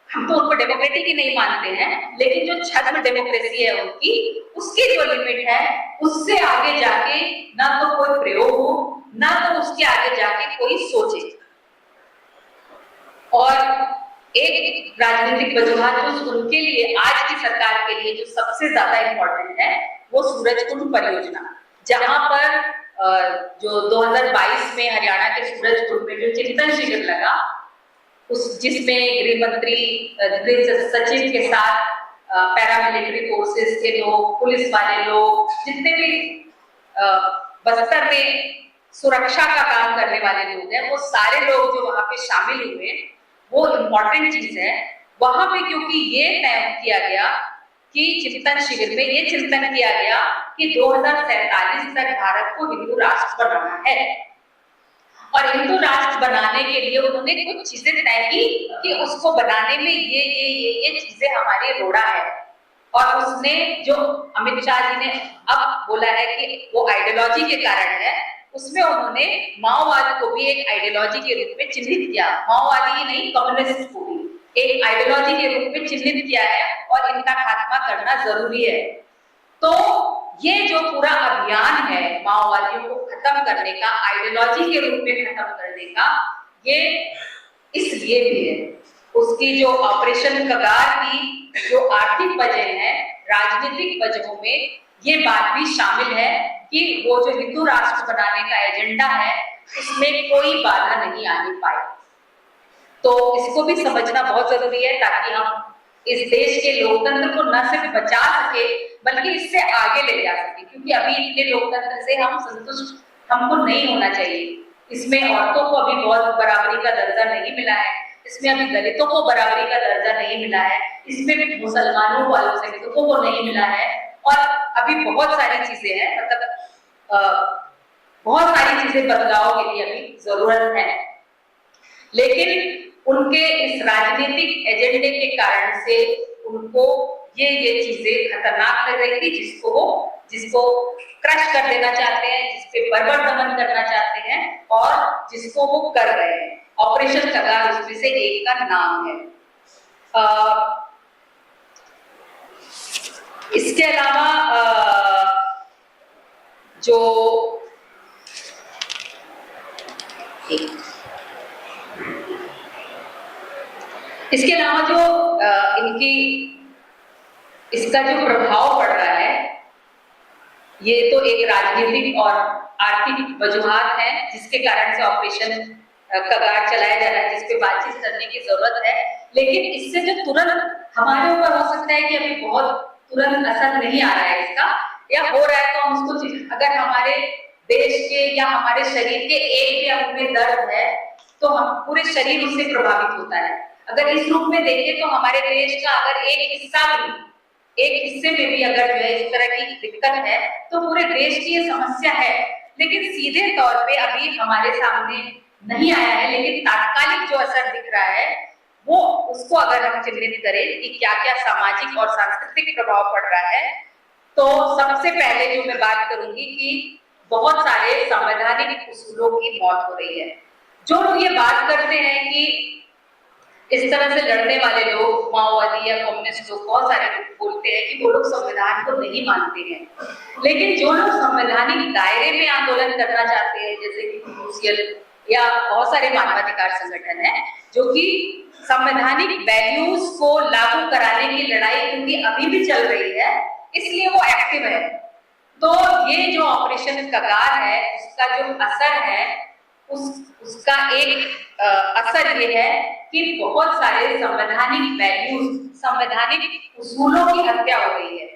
हम तो उनको डेमोक्रेटिक ही नहीं मानते हैं, लेकिन जो छद्म डेमोक्रेसी है उनकी, उसकी जो लिमिट है उससे आगे जाके ना तो कोई प्रयोग हो, ना तो उसके आगे जाके कोई सोचे। और एक राजनीतिक वजूहात जो उनके लिए, आज की सरकार के लिए जो सबसे ज्यादा इंपॉर्टेंट है, वो सूरजकुंड परियोजना, जहां पर जो 2022 में हरियाणा के सूरजकुंड में जो चिंतन शिविर लगा, जिसमें गृह मंत्री, गृह सचिव के साथ पैरामिलिट्री फोर्सेस के लोग, पुलिस वाले लोग, जितने भी बस्तर में सुरक्षा का काम करने वाले लोग हैं, वो सारे लोग जो वहां पे शामिल हुए, वो इम्पोर्टेंट चीज है। वहां पे क्योंकि ये तय किया गया कि चिंतन शिविर में ये चिंतन किया गया कि 2047 तक भारत को हिंदू राष्ट्र बनाना है, और हिंदू राष्ट्र बनाने के लिए उन्होंने कुछ चीजें तय की कि उसको बनाने में ये चीजें हमारी रोड़ा है। और उसने जो अमित शाह जी ने अब बोला है कि वो आइडियोलॉजी के कारण है, उसमें उन्होंने माओवाद को भी एक आइडियोलॉजी के रूप में चिन्हित किया। माओवादी ही नहीं, कम्युनिस्ट को भी एक आइडियोलॉजी के रूप में चिन्हित किया है, और इनका खात्मा करना जरूरी है। तो ये जो पूरा अभियान है माओवादियों को खत्म करने का, आइडियोलॉजी के रूप में खत्म करने का, ये इसलिए भी है। उसकी जो ऑपरेशन कगार की जो आर्थिक वजह है, राजनीतिक वजहों में ये बात भी शामिल है कि वो जो हिंदू राष्ट्र बनाने का एजेंडा है, उसमें कोई बाधा नहीं आने पाए। तो इसको भी समझना बहुत जरूरी है, ताकि हम इस देश के लोकतंत्र को न सिर्फ बचा सके बल्कि इससे आगे ले जा सके। क्योंकि अभी इनके लोकतंत्र से हम संतुष्ट हमको नहीं होना चाहिए। इसमें औरतों को अभी बहुत बराबरी का दर्जा नहीं मिला है, इसमें अभी दलितों को बराबरी का दर्जा नहीं मिला है, इसमें भी मुसलमानों को, अल्पसंख्यकों को नहीं मिला है, और अभी बहुत सारी चीजें हैं। मतलब बहुत सारी चीजें बदलाव के लिए अभी जरूरत है। लेकिन उनके इस राजनीतिक एजेंडे के कारण से उनको ये चीजें खतरनाक लग रही थी, जिसको क्रश कर देना चाहते हैं, जिसपे बर्बर दमन करना चाहते हैं, और जिसको वो कर रहे हैं। ऑपरेशन कगार उसमें से एक का नाम है। इसके अलावा जो इसके अलावा जो इनकी इसका जो प्रभाव पड़ रहा है, ये तो एक राजनीतिक और आर्थिक वजूहात है जिसके कारण से ऑपरेशन कगार चलाया जा रहा है, जिसपे बातचीत करने की जरूरत है। लेकिन इससे जो तुरंत हमारे ऊपर हो सकता है कि अभी बहुत तुरंत असर नहीं आ रहा है इसका, या हो रहा है तो हम उसको, अगर हमारे देश के या हमारे शरीर के एक भी अंग में दर्द है तो हम पूरे शरीर उससे प्रभावित होता है। अगर इस रूप में देखें तो हमारे देश का अगर एक हिस्से में भी अगर जो है इस तरह की दिक्कत है तो पूरे देश की ये समस्या है। लेकिन सीधे तौर पे अभी हमारे सामने नहीं आया है, लेकिन तात्कालिक जो असर दिख रहा है वो, उसको अगर हम चिन्हित करें कि क्या क्या सामाजिक और सांस्कृतिक प्रभाव पड़ रहा है, तो सबसे पहले जो मैं बात करूंगी कि बहुत सारे संवैधानिक उसूलों की मौत हो रही है। जो लोग ये बात करते हैं कि इस तरह से लड़ने वाले लोग, माओवादी या कम्युनिस्ट लोग, बहुत सारे लोग बोलते हैं कि वो लोग संविधान को नहीं मानते हैं। लेकिन जो लोग संवैधानिक दायरे में आंदोलन करना चाहते हैं, जैसे कि सोशल या बहुत सारे मानवाधिकार संगठन हैं जो कि संवैधानिक वैल्यूज को लागू कराने की लड़ाई क्योंकि अभी भी चल रही है, इसलिए वो एक्टिव है। तो ये जो ऑपरेशन कगार है, उसका जो असर है, उसका एक असर ये है कि बहुत सारे संवैधानिक वैल्यूज, संवैधानिक उसूलों की हत्या हो गई है।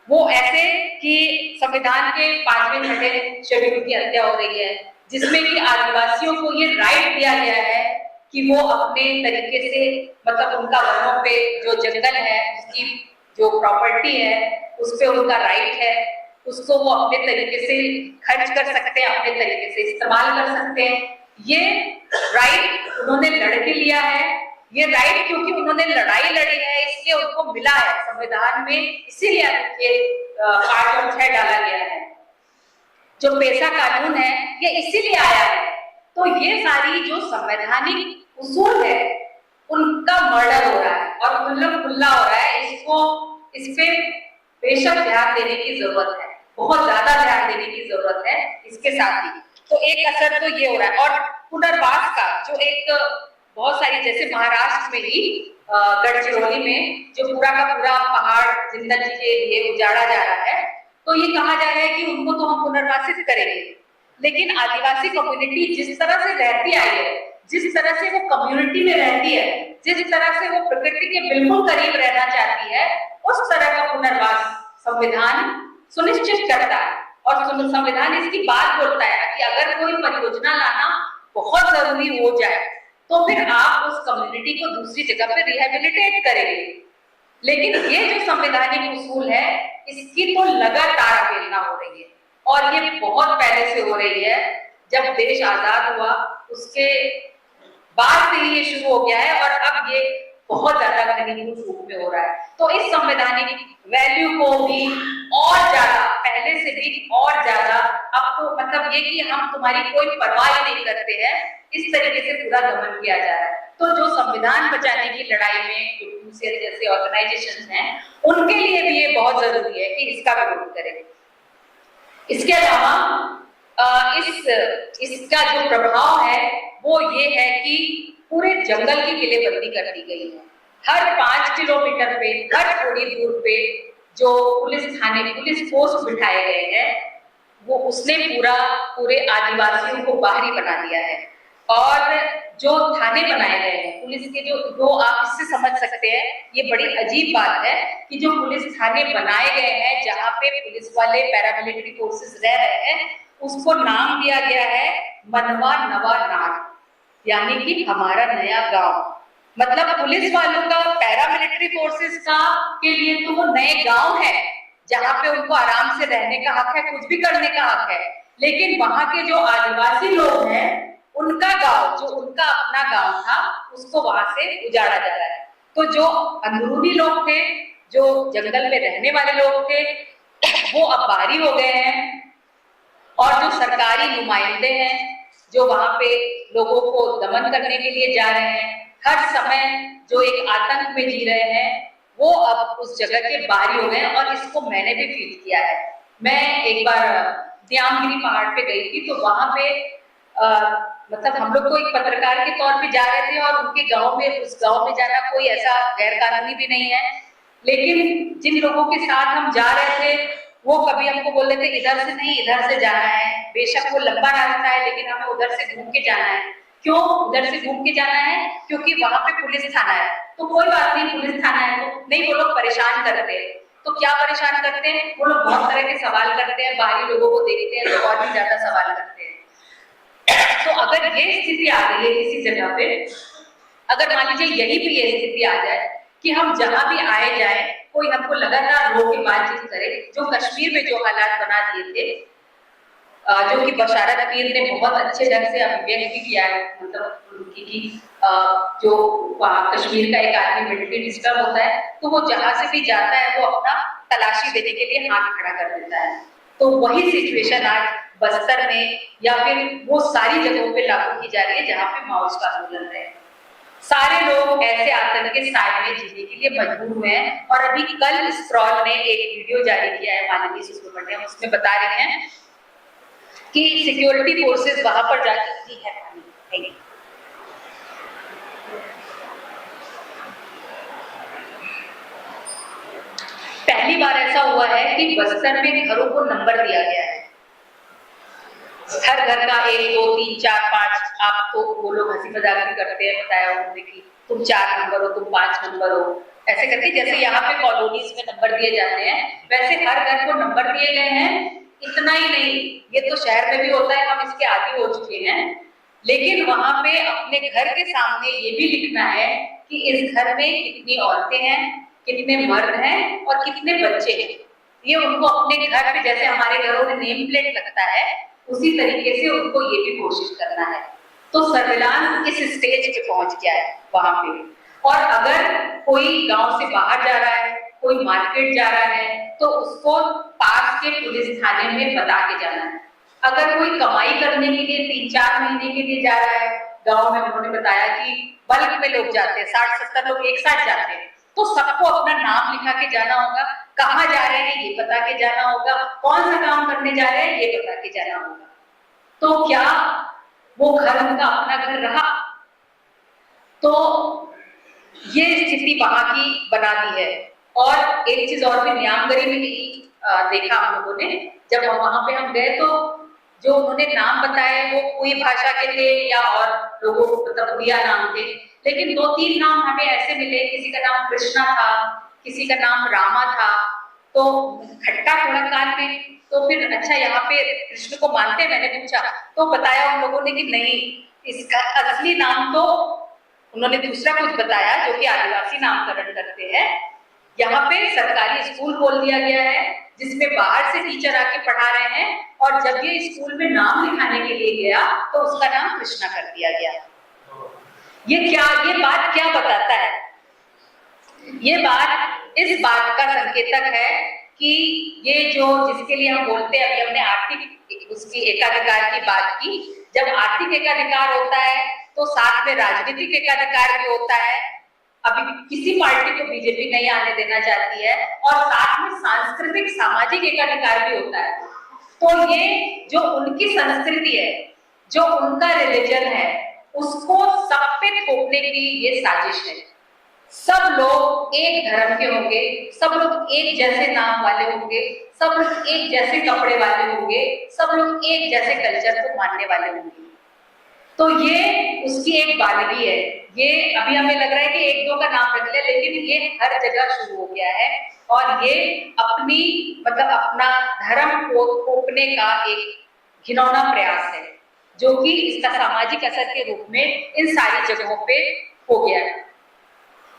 वो ऐसे कि संविधान के 5वें 6वें शेड्यूल की हत्या हो रही है, जिसमें कि आदिवासियों को ये राइट दिया गया है कि वो अपने तरीके से, मतलब उनका वनों पे जो जंगल है, उसकी जो प्रॉपर्टी है, उस पे उनका राइट है, उसको वो अपने तरीके से खर्च कर सकते हैं, अपने तरीके से इस्तेमाल कर सकते हैं। ये राइट उन्होंने लड़ के लिया है। ये राइट क्योंकि उन्होंने लड़ाई लड़ी है, इसलिए उनको मिला है संविधान में, इसीलिए पार्ट और 6 डाला गया है। जो पेशा कानून है ये इसीलिए आया है। तो ये सारी जो संवैधानिक उसूल है उनका मर्डर हो रहा है और खुल्लम खुल्ला हो रहा है। इस पे बेशक ध्यान देने की जरूरत है, बहुत ज्यादा ध्यान देने की जरूरत है। इसके साथ ही तो एक असर तो ये हो रहा है। और पुनर्वास का जो एक बहुत सारी, जैसे महाराष्ट्र में ही गढ़चिरौली में जो पूरा का पूरा पहाड़ जिंदल जी के लिए उजाड़ा जा रहा है, तो ये कहा जा रहा है कि उनको तो हम पुनर्वासित करेंगे, लेकिन आदिवासी कम्युनिटी जिस तरह से रहती आई है, जिस तरह से वो कम्युनिटी में रहती है, जिस तरह से वो प्रकृति के बिल्कुल करीब रहना चाहती है, उस तरह का पुनर्वास संविधान सुनिश्चित करता है। और संविधान इसकी बात बोलता है कि अगर कोई परियोजना लाना बहुत जरूरी हो जाए तो फिर आप उस कम्युनिटी को दूसरी जगह पे रिहेबिलिटेट करेंगे। लेकिन ये जो संवैधानिक उसूल है इसकी तो लगातार अवहेलना हो रही है और ये बहुत पहले से हो रही है। जब देश आजाद हुआ उसके बाद से ही ये शुरू हो गया है और अब ये बहुत ज्यादा घनीभूत रूप में हो रहा है। तो इस संवैधानिक वैल्यू को भी और ज्यादा, पहले से भी और ज्यादा, अब तो मतलब ये कि हम तुम्हारी कोई परवाह ही नहीं करते हैं, इस तरीके से पूरा दमन किया जा रहा है। तो जो संविधान बचाने की लड़ाई में जो यूसीएल जैसे ऑर्गेनाइजेशन हैं उनके लिए भी ये बहुत जरूरी है कि इसका विरोध करें। इसके अलावा इसका जो प्रभाव है वो ये है कि पूरे जंगल की किलेबंदी कर दी गई है। हर 5 किलोमीटर पे, हर थोड़ी दूर पे जो पुलिस थाने, पुलिस पोस्ट बिठाए गए हैं वो उसने पूरे आदिवासियों को बाहरी बना दिया है। और जो थाने बनाए गए हैं पुलिस के, जो आप इससे समझ सकते हैं, ये बड़ी अजीब बात है कि जो पुलिस थाने बनाए गए हैं जहाँ पे पुलिस वाले, पैरामिलिट्री फोर्सेस रह रहे हैं, उसको नाम दिया गया है मनवा नवा नाग, यानी कि हमारा नया गांव। मतलब पुलिस वालों का, पैरामिलिट्री फोर्सेस का के लिए तो वो नए गांव है जहाँ पे उनको आराम से रहने का हक है, कुछ भी करने का हक है। लेकिन वहां के जो आदिवासी लोग हैं उनका गांव, जो उनका अपना गांव था, उसको वहां से उजाड़ा जा रहा है। तो जो अंदरूनी लोग थे, जो जंगल में रहने वाले लोग थे, वो अब बाहरी हो गए हैं। और जो सरकारी नुमाइंदे हैं जो वहां पे लोगों को दमन करने के लिए जा रहे हैं, हर समय जो एक आतंक में जी रहे हैं, वो अब उस जगह के बाहरी हो गए हैं। और इसको मैंने भी फील किया है। मैं एक बार न्यामगिरी पहाड़ पे गई थी, तो वहां पे मतलब हम लोग को एक पत्रकार के तौर पे जा रहे थे और उनके गांव में, उस गांव में जाना कोई ऐसा गैर कानूनी भी नहीं है। लेकिन जिन लोगों के साथ हम जा रहे थे वो कभी हमको बोल रहे थे इधर से नहीं, इधर से जाना है। बेशक वो लंबा रास्ता है लेकिन हमें उधर से घूम के जाना है। क्यों उधर से घूम के जाना है? क्योंकि वहां पे पुलिस थाना है। तो कोई बात नहीं, पुलिस थाना है तो नहीं, वो लोग परेशान करते हैं। तो क्या परेशान करते हैं? वो लोग बहुत तरह के सवाल करते हैं, बाहरी लोगों को देखते हैं तो और भी ज्यादा सवाल करते हैं। तो अगर ये स्थिति आ गई है किसी जगह पे, अगर मान लीजिए यही भी ये स्थिति आ जाए कि हम जहां भी आए जाए कोई हमको लगातार रोक के बातचीत करे, जो कश्मीर में जो हालात बना दिए थे, जो कि बशारत पीर ने बहुत अच्छे ढंग से अभिव्यक्त भी किया है, मतलब उनकी जो वहाँ कश्मीर का एक आदमी मेंटली डिस्टर्ब होता है तो वो जहां से भी जाता है वो अपना तलाशी देने के लिए हाथ खड़ा कर देता है। तो वही सिचुएशन आज बस्तर में या फिर वो सारी जगहों पे लागू की जा रही है जहाँ पे माओवादी का आंदोलन है। सारे लोग ऐसे आतंक के साए में जीने के लिए मजबूर हुए हैं। और अभी कल स्क्रॉल ने एक वीडियो जारी किया है माननीय सुब्रमण्यम, उसमें बता रहे हैं कि सिक्योरिटी फोर्सेस वहां पर जाकर है। पहली बार ऐसा हुआ है कि बस्तर में घरों को नंबर दिया गया है। हर घर का 1 2 3 4 5, आपको वो लोग हंसी मजाक भी करते हैं, बताया उन्होंने कि तुम 4 नंबर हो, तुम 5 नंबर हो, ऐसे करके जैसे यहाँ पे कॉलोनीज में नंबर दिए जाते हैं वैसे हर घर को नंबर दिए गए हैं। इतना ही नहीं, ये तो शहर में भी होता है, हम इसके आदी हो चुके हैं। लेकिन वहां पे अपने घर के सामने ये भी लिखना है कि इस घर में कितनी औरतें हैं, कितने मर्द हैं और कितने बच्चे हैं। ये उनको अपने घर पे, जैसे हमारे घरों में नेम प्लेट लगता है, उसी तरीके से उनको ये भी कोशिश करना है। तो सर्विलांस इस स्टेज पे पहुंच गया है वहां पे। और अगर कोई गांव से बाहर जा रहा है, कोई मार्केट जा रहा है, तो उसको पास के पुलिस थाने में बता के जाना है। अगर कोई कमाई करने के लिए 3-4 महीने के लिए जा रहा है, गांव में उन्होंने बताया कि बल्क में लोग जाते हैं, 60-70 लोग एक साथ जाते हैं, तो सबको अपना नाम लिखा के जाना होगा, कहाँ जा रहे हैं ये बता के जाना होगा, कौन सा काम करने जा रहे हैं ये बता के जाना होगा। तो क्या वो घर उनका अपना घर रहा? तो ये स्थिति वहां की बना दी है। और एक चीज और भी न्यामगिरी में देखा हम लोगों ने, जब वहां पे हम गए तो जो उन्होंने नाम बताए वो कोई भाषा के थे या और लोगों को मतलब उड़िया नाम थे, लेकिन 2-3 नाम हमें ऐसे मिले, किसी का नाम कृष्णा था, किसी का नाम रामा था। तो खट्टा थोड़ा कान में तो फिर अच्छा यहाँ पे कृष्ण को मानते हैं, मैंने पूछा तो बताया उन लोगों ने कि नहीं, इसका असली नाम तो उन्होंने दूसरा कुछ बताया जो कि आदिवासी नामकरण करते हैं। यहाँ पे सरकारी स्कूल खोल दिया गया है जिसमें बाहर से टीचर आके पढ़ा रहे हैं, और जब ये स्कूल में नाम लिखाने के लिए गया तो उसका नाम कृष्णा कर दिया गया। ये बात क्या बताता है? ये बात इस बात का संकेतक है कि ये जो जिसके लिए हम बोलते हैं, अभी हमने आर्थिक उसकी एकाधिकार की बात की, जब आर्थिक एकाधिकार होता है तो साथ में राजनीतिक एकाधिकार भी होता है। अभी किसी पार्टी को बीजेपी नहीं आने देना चाहती है, और साथ में सांस्कृतिक सामाजिक एकाधिकार भी होता है। तो ये जो उनकी संस्कृति है, जो उनका रिलीजन है, उसको सब पे थोपने की ये साजिश है। सब लोग एक धर्म के होंगे, सब लोग एक जैसे नाम वाले होंगे, सब लोग एक जैसे कपड़े वाले होंगे, सब लोग एक जैसे कल्चर को मानने वाले होंगे। तो ये उसकी एक बानगी है। ये अभी हमें लग रहा है कि एक दो का नाम रख लिया, लेकिन ये हर जगह शुरू हो गया है, और ये अपनी मतलब अपना धर्म को थोपने का एक घिनौना प्रयास है, जो कि इसका सामाजिक असर के रूप में इन सारी जगहों पे हो गया है।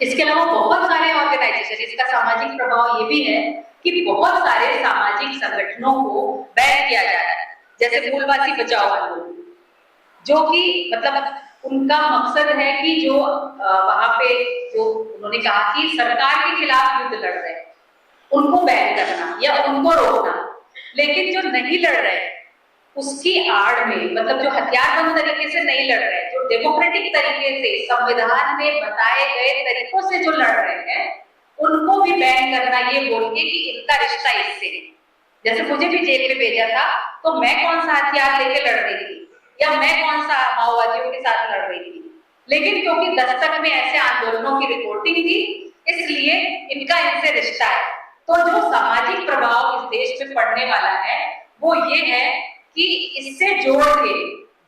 इसके अलावा बहुत सारे ऑर्गेनाइजेशन, इसका सामाजिक प्रभाव ये भी है कि बहुत सारे सामाजिक संगठनों को बैन किया जा रहा है, जैसे मूलवासी बचाओ आंदोलन, जो कि मतलब उनका मकसद है कि जो वहां पे जो उन्होंने कहा कि सरकार के खिलाफ युद्ध लड़ रहे हैं उनको बैन करना या उनको रोकना, लेकिन जो नहीं लड़ रहे उसकी आड़ में, मतलब जो हथियारबंद तरीके से नहीं लड़ रहे, जो डेमोक्रेटिक तरीके से संविधान में बताए गए तरीकों से जो लड़ रहे हैं, उनको भी बैन करना, ये बोल के कि इनका रिश्ता इससे है। जैसे मुझे भी जेल में भेजा था तो मैं कौन सा हथियार लेके लड़ रही थी, या मैं कौन सा माओवादियों के साथ लड़ रही थी, लेकिन क्योंकि दस्तक में ऐसे आंदोलनों की रिपोर्टिंग थी, इसलिए इनका इनसे रिश्ता है। तो जो सामाजिक प्रभाव इस देश में पड़ने वाला है वो ये है कि इससे जोड़ के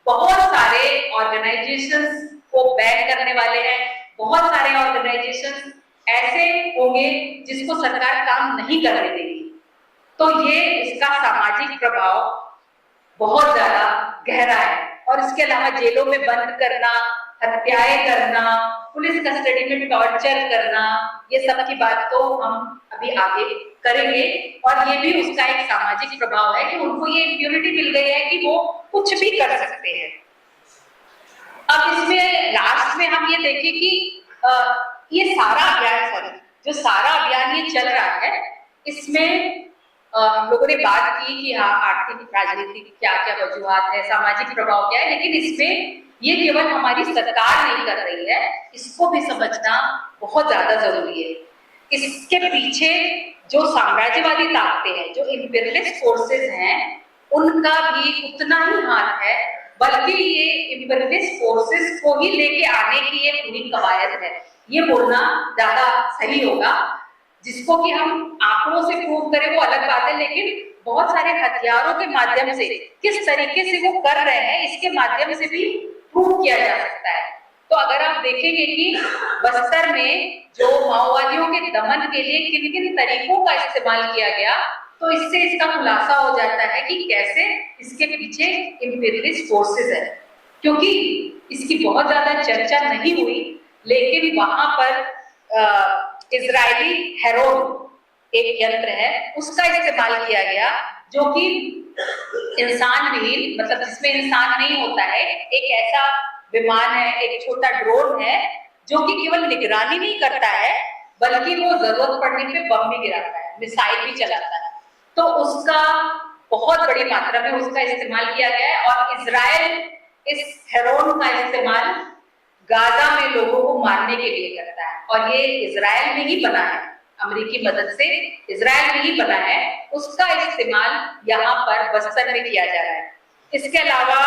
बहुत सारे ऑर्गेनाइजेशंस को बैन करने वाले हैं। बहुत सारे ऑर्गेनाइजेशंस ऐसे होंगे जिसको सरकार काम नहीं करने देगी। तो ये इसका सामाजिक प्रभाव बहुत ज्यादा गहरा है। और इसके अलावा जेलों में बंद करना, हत्याएं करना, पुलिस कस्टडी में टॉर्चर करना, ये सब की बात तो हम अभी आगे करेंगे। और ये भी उसका एक सामाजिक प्रभाव है कि उनको ये इम्यूनिटी मिल गई है कि वो कुछ भी कर सकते हैं। अब इसमें लास्ट में हम ये देखें कि ये सारा अभियान, जो सारा अभियान ये चल रहा है, इसमें हम लोगों ने बात की कि हाँ आर्थिक राजनीतिक क्या क्या वजूहात है, सामाजिक प्रभाव क्या है, लेकिन इसमें ये केवल हमारी सरकार नहीं कर रही है, इसको भी समझना बहुत ज्यादा जरूरी है। इसके पीछे जो साम्राज्यवादी ताकतें हैं, जो इंपीरियलिस्ट फोर्सेस हैं, उनका भी उतना ही हाथ है, बल्कि ये इंपीरियलिस्ट फोर्सेस को ही लेके आने की ये पूरी कवायद है, ये बोलना ज्यादा सही होगा। जिसको कि हम आंकड़ों से प्रूव करें वो अलग बात है, लेकिन बहुत सारे हथियारों के माध्यम से किस तरीके से वो कर रहे हैं, इसके माध्यम से भी प्रूव किया जा सकता है। तो अगर आप देखेंगे कि बस्तर में जो माओवादियों के दमन के लिए किन किन तरीकों का इस्तेमाल किया गया, तो इससे इसका खुलासा हो जाता है कि कैसे इसके पीछे इंपीरियलिस्ट फोर्सेस है। क्योंकि इसकी बहुत ज्यादा चर्चा नहीं हुई, लेकिन वहां पर इजरायली हेरोन एक यंत्र है, उसका इस्तेमाल किया गया, जो कि इंसान विहीन, मतलब जिसमें इंसान नहीं होता है, एक ऐसा विमान है, एक छोटा ड्रोन है, जो कि केवल निगरानी नहीं करता है, बल्कि वो जरूरत पड़ने पे बम भी गिराता है, मिसाइल भी चलाता है। तो उसका बहुत बड़ी मात्रा में उसका इस्तेमाल किया गया है, और इजराइल इस हेरोन का इस्तेमाल गाजा में लोगों को मारने के लिए करता है, और ये इजराइल में ही बना है, अमेरिकी मदद से इजराइल में ही बना है, उसका इस्तेमाल यहाँ पर बस्तर में किया जा रहा है। इसके अलावा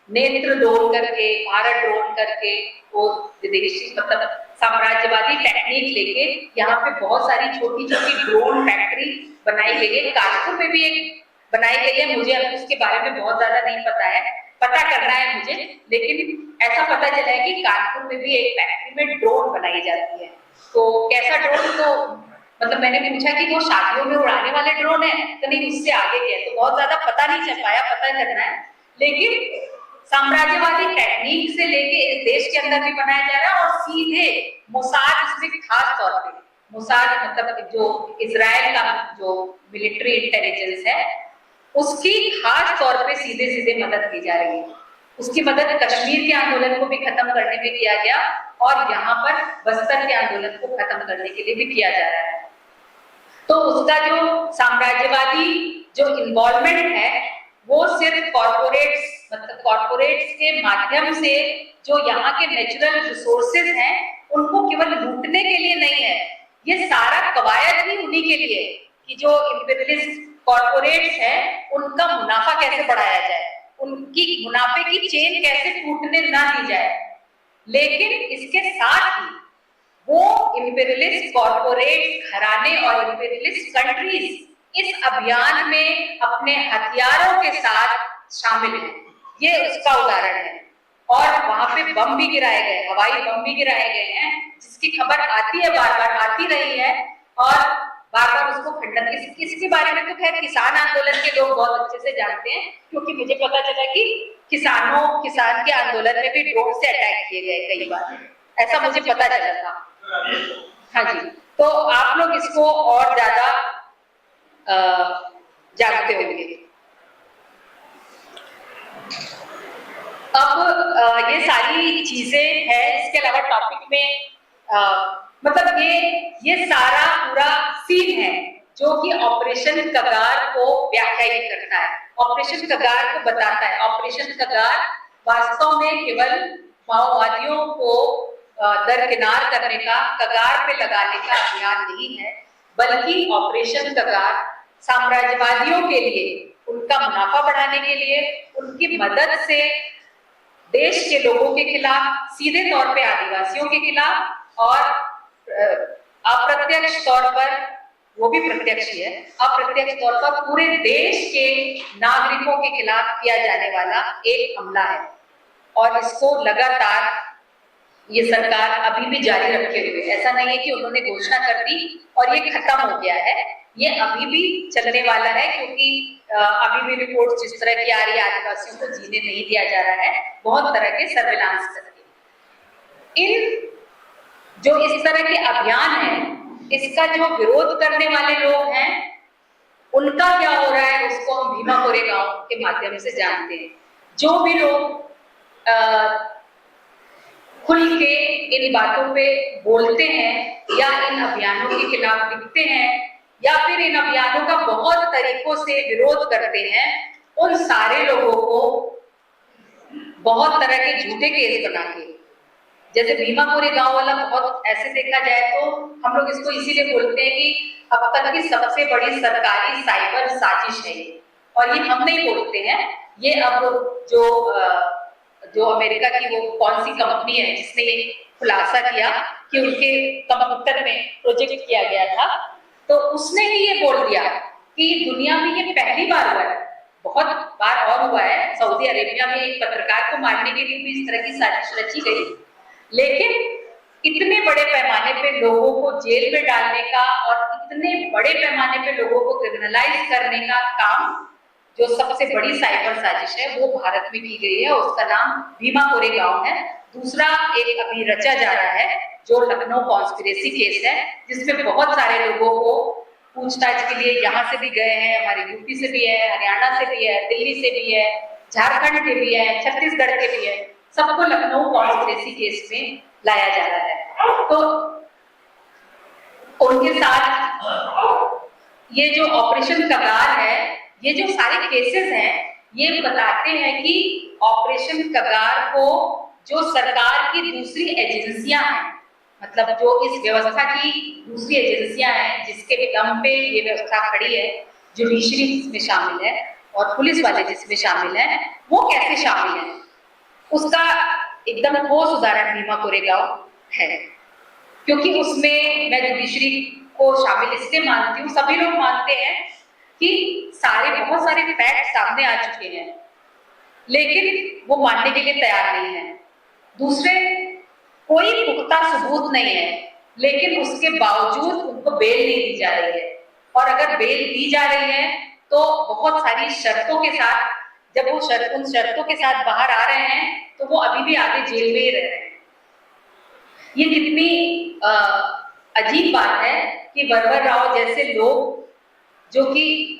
नेत्र ड्रोन करके, भारत ड्रोन करके, वो विदेशी मतलब साम्राज्यवादी टेक्निक लेके यहाँ पे बहुत सारी छोटी छोटी ड्रोन फैक्ट्री बनाई गई है। कानपुर में भी एक बनाई गई है, मुझे अब उसके बारे में बहुत ज्यादा नहीं पता है, पता करना है मुझे, लेकिन ऐसा पता चला है कि कानपुर में भी एक फैक्ट्री में ड्रोन बनाई जाती है। तो कैसा ड्रोन, तो मतलब मैंने पूछा कि वो शादियों में उड़ाने वाले ड्रोन है, तो नहीं, उससे आगे गया। तो बहुत ज्यादा पता नहीं चल पाया, पता करना है। लेकिन साम्राज्यवादी टेक्निक से लेके इस देश के अंदर भी बनाया जा रहा है, और सीधे मोसाद इसमें खास तौर पे, मोसाद मतलब जो इजराइल का जो मिलिट्री इंटेलिजेंस है, उसकी खास तौर पे सीधे सीधे मदद की जा रही है। उसकी मदद कश्मीर के आंदोलन को भी खत्म करने में किया गया, और यहाँ पर बस्तर के आंदोलन को खत्म करने के लिए भी किया जा रहा है। तो उसका जो साम्राज्यवादी जो इन्वॉल्वमेंट है, वो सिर्फ कॉर्पोरेट्स, मतलब कॉर्पोरेट्स के माध्यम से जो यहाँ के नेचुरल रिसोर्सेज हैं उनको केवल लूटने के लिए नहीं है, ये सारा कवायद ही उन्हीं के लिए कि जो इंपीरियलिस्ट कॉर्पोरेट्स हैं उनका मुनाफा कैसे बढ़ाया जाए, उनकी मुनाफे की चेन कैसे टूटने ना दी जाए। लेकिन इसके साथ ही वो इंपीरियलिस्ट कॉर्पोरेट घराने और इंपीरियलिस्ट कंट्रीज इस अभियान में अपने हथियारों के साथ शामिल हैं, ये उसका उदाहरण है। और वहां पे बम भी गिराए गए, हवाई बम भी गिराए गए हैं, जिसकी खबर आती है, बार बार आती रही है, और बार बार उसको खंडन। इसके बारे में तो खैर किसान आंदोलन के लोग बहुत अच्छे से जानते हैं, क्योंकि मुझे पता चला कि किसान के आंदोलन में भी ड्रोन से अटैक किए गए कई बार, ऐसा मुझे पता चला था। हाँ जी, तो आप लोग इसको और ज्यादा जानते होंगे। अब ये सारी चीजें हैं, इसके अलावा टॉपिक में मतलब ये सारा पूरा सीन है जो कि ऑपरेशन कगार को व्याख्यायित करता है, ऑपरेशन कगार को बताता है। ऑपरेशन कगार वास्तव में केवल माओवादियों को दरकिनार करने का, कगार पे लगाने का अभियान नहीं है, बल्कि ऑपरेशन कगार साम्राज्यवादियों के लिए, उनका मुनाफा बढ़ाने के लिए, उनकी मदद से देश के लोगों के खिलाफ, सीधे तौर पे आदिवासियों के खिलाफ, और अप्रत्यक्ष तौर पर, वो भी प्रत्यक्ष ही है, अप्रत्यक्ष तौर पर पूरे देश के नागरिकों के खिलाफ किया जाने वाला एक हमला है। और इसको लगातार ये सरकार अभी भी जारी रखे हुए, ऐसा नहीं है कि उन्होंने घोषणा कर दी और ये खत्म हो गया है, ये अभी भी चलने वाला है, क्योंकि अभी भी रिपोर्ट जिस तरह की आ रही है, आदिवासियों को जीने नहीं दिया जा रहा है, बहुत तरह के सर्विलांस करके। इन जो इस तरह के अभियान है, इसका जो विरोध करने वाले लोग हैं, उनका क्या हो रहा है उसको हम भीमा कोरेगांव के माध्यम से जानते हैं। जो भी लोग खुल के इन बातों पे बोलते हैं या इन अभियानों के खिलाफ लिखते हैं या फिर इन अभियानों का बहुत तरीकों से विरोध करते हैं, उन सारे लोगों को बहुत तरह के झूठे केस बना के, जैसे भीमा कोरेगांव वाला बहुत ऐसे देखा जाए तो हम लोग इसको इसीलिए बोलते हैं कि अब तक की सबसे बड़ी सरकारी साइबर साजिश है ये, और ये हम नहीं बोलते हैं, ये अब जो अमेरिका की वो कौन सी कंपनी है जिसने ये खुलासा किया कि उनके कंप्यूटर में प्रोजेक्ट किया गया था, तो उसने ही ये बोल दिया कि दुनिया में ये पहली बार हुआ है, बहुत बार और हुआ है। सऊदी अरेबिया में एक पत्रकार को मारने के लिए भी इस तरह की साजिश रची गई, लेकिन इतने बड़े पैमाने पे लोगों को जेल में डालने का और इतने बड़े पैमाने पे लोगों को क्रिमिनलाइज करने का काम, जो सबसे बड़ी साइबर साजिश है, वो भारत में की गई है, उसका नाम भीमा कोरेगांव है। दूसरा एक अभी रचा जा रहा है जो लखनऊ कॉन्स्पिरेसी केस है, जिसमें बहुत सारे लोगों को पूछताछ के लिए यहाँ से भी गए हैं, हमारे यूपी से भी है, हरियाणा से भी है, दिल्ली से भी है, झारखंड के भी है, छत्तीसगढ़ के भी है, सबको लखनऊ कॉन्स्पिरेसी केस में लाया जा रहा है। तो उनके साथ ये जो ऑपरेशन कगार है, ये जो सारे केसेस हैं, ये बताते हैं कि ऑपरेशन कगार को जो सरकार की दूसरी एजेंसियां हैं, मतलब जो इस व्यवस्था की दूसरी एजेंसियां हैं जिसके दम पे ये व्यवस्था खड़ी है, जुडिशरी जिसमें शामिल है और पुलिस वाले जिसमें शामिल हैं, वो कैसे शामिल हैं, उसका एकदम ठोस उदाहरण भीमा कोरेगांव है। क्योंकि उसमें मैं जुडिशरी को शामिल इसलिए मानती हूँ, सभी लोग मानते हैं कि बहुत सारे फैक्ट सामने आ चुके हैं, लेकिन वो मानने के लिए तैयार नहीं है। दूसरे, कोई पुख्ता सबूत नहीं है लेकिन उसके बावजूद उनको बेल नहीं दी जा रही है। और अगर बेल दी जा रही है तो बहुत सारी शर्तों के साथ, जब वो उन शर्तों के साथ बाहर आ रहे हैं तो वो अभी भी आगे जेल में ही रह रहे हैं। ये कितनी अजीब बात है कि वरवर राव जैसे लोग जो कि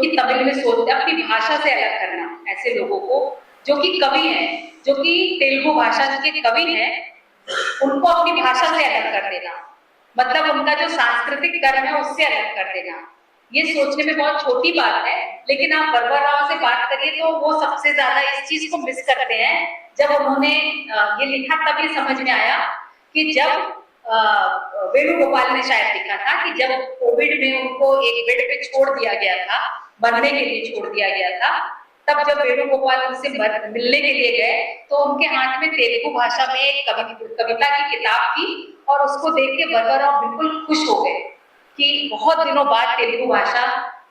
तमिल में सोचते, अपनी भाषा से अलग करना ऐसे लोगों को, जो कि कवि हैं, जो कि तेलुगु भाषा के कवि हैं, उनको अपनी भाषा से अलग कर देना, मतलब उनका जो सांस्कृतिक कर्म है उससे अलग कर देना, ये सोचने में बहुत छोटी बात है। लेकिन आप वरवर राव से बात करिए तो वो सबसे ज्यादा इस चीज को मिस करते हैं। जब उन्होंने ये लिखा तब ये समझ में आया कि जब वेणुगोपाल ने शायद लिखा था कि जब कोविड में उनको एक बेड पे छोड़ दिया गया था, मरने के लिए छोड़ दिया गया था, तब जब वेणुगोपाल उनसे मिलने के लिए गए तो उनके हाथ में तेलुगु भाषा में एक कविता की किताब थी और उसको देख के वरवर राव बिल्कुल खुश हो गए कि बहुत दिनों बाद तेलुगु भाषा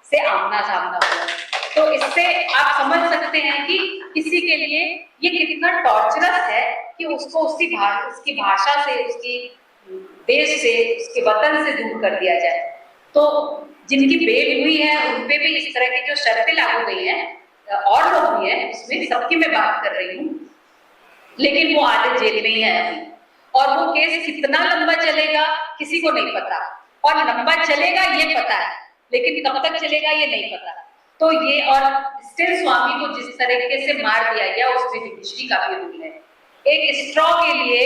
से आमना सामना हुआ। तो इससे आप समझ सकते हैं कि किसी के लिए ये कितना टॉर्चरस है कि उसको उसकी भाषा से, उसकी देश से, उसके वतन से दूर कर दिया जाए। तो जिनकी बेल हुई है उन पे भी इस तरह की जो शर्तें लागू गई हैं, और लोग भी हैं उसमें, सबकी मैं बात कर रही हूँ, लेकिन वो आधे जेल में ही है अभी। और वो केस कितना लंबा चलेगा किसी को नहीं पता, और लंबा चलेगा ये पता है, लेकिन कब तक चलेगा ये नहीं पता। तो ये, और स्टिल स्वामी को जिस तरीके से मार दिया गया उसमें हिस्ट्री का भी रोल है। एक स्ट्रॉ के लिए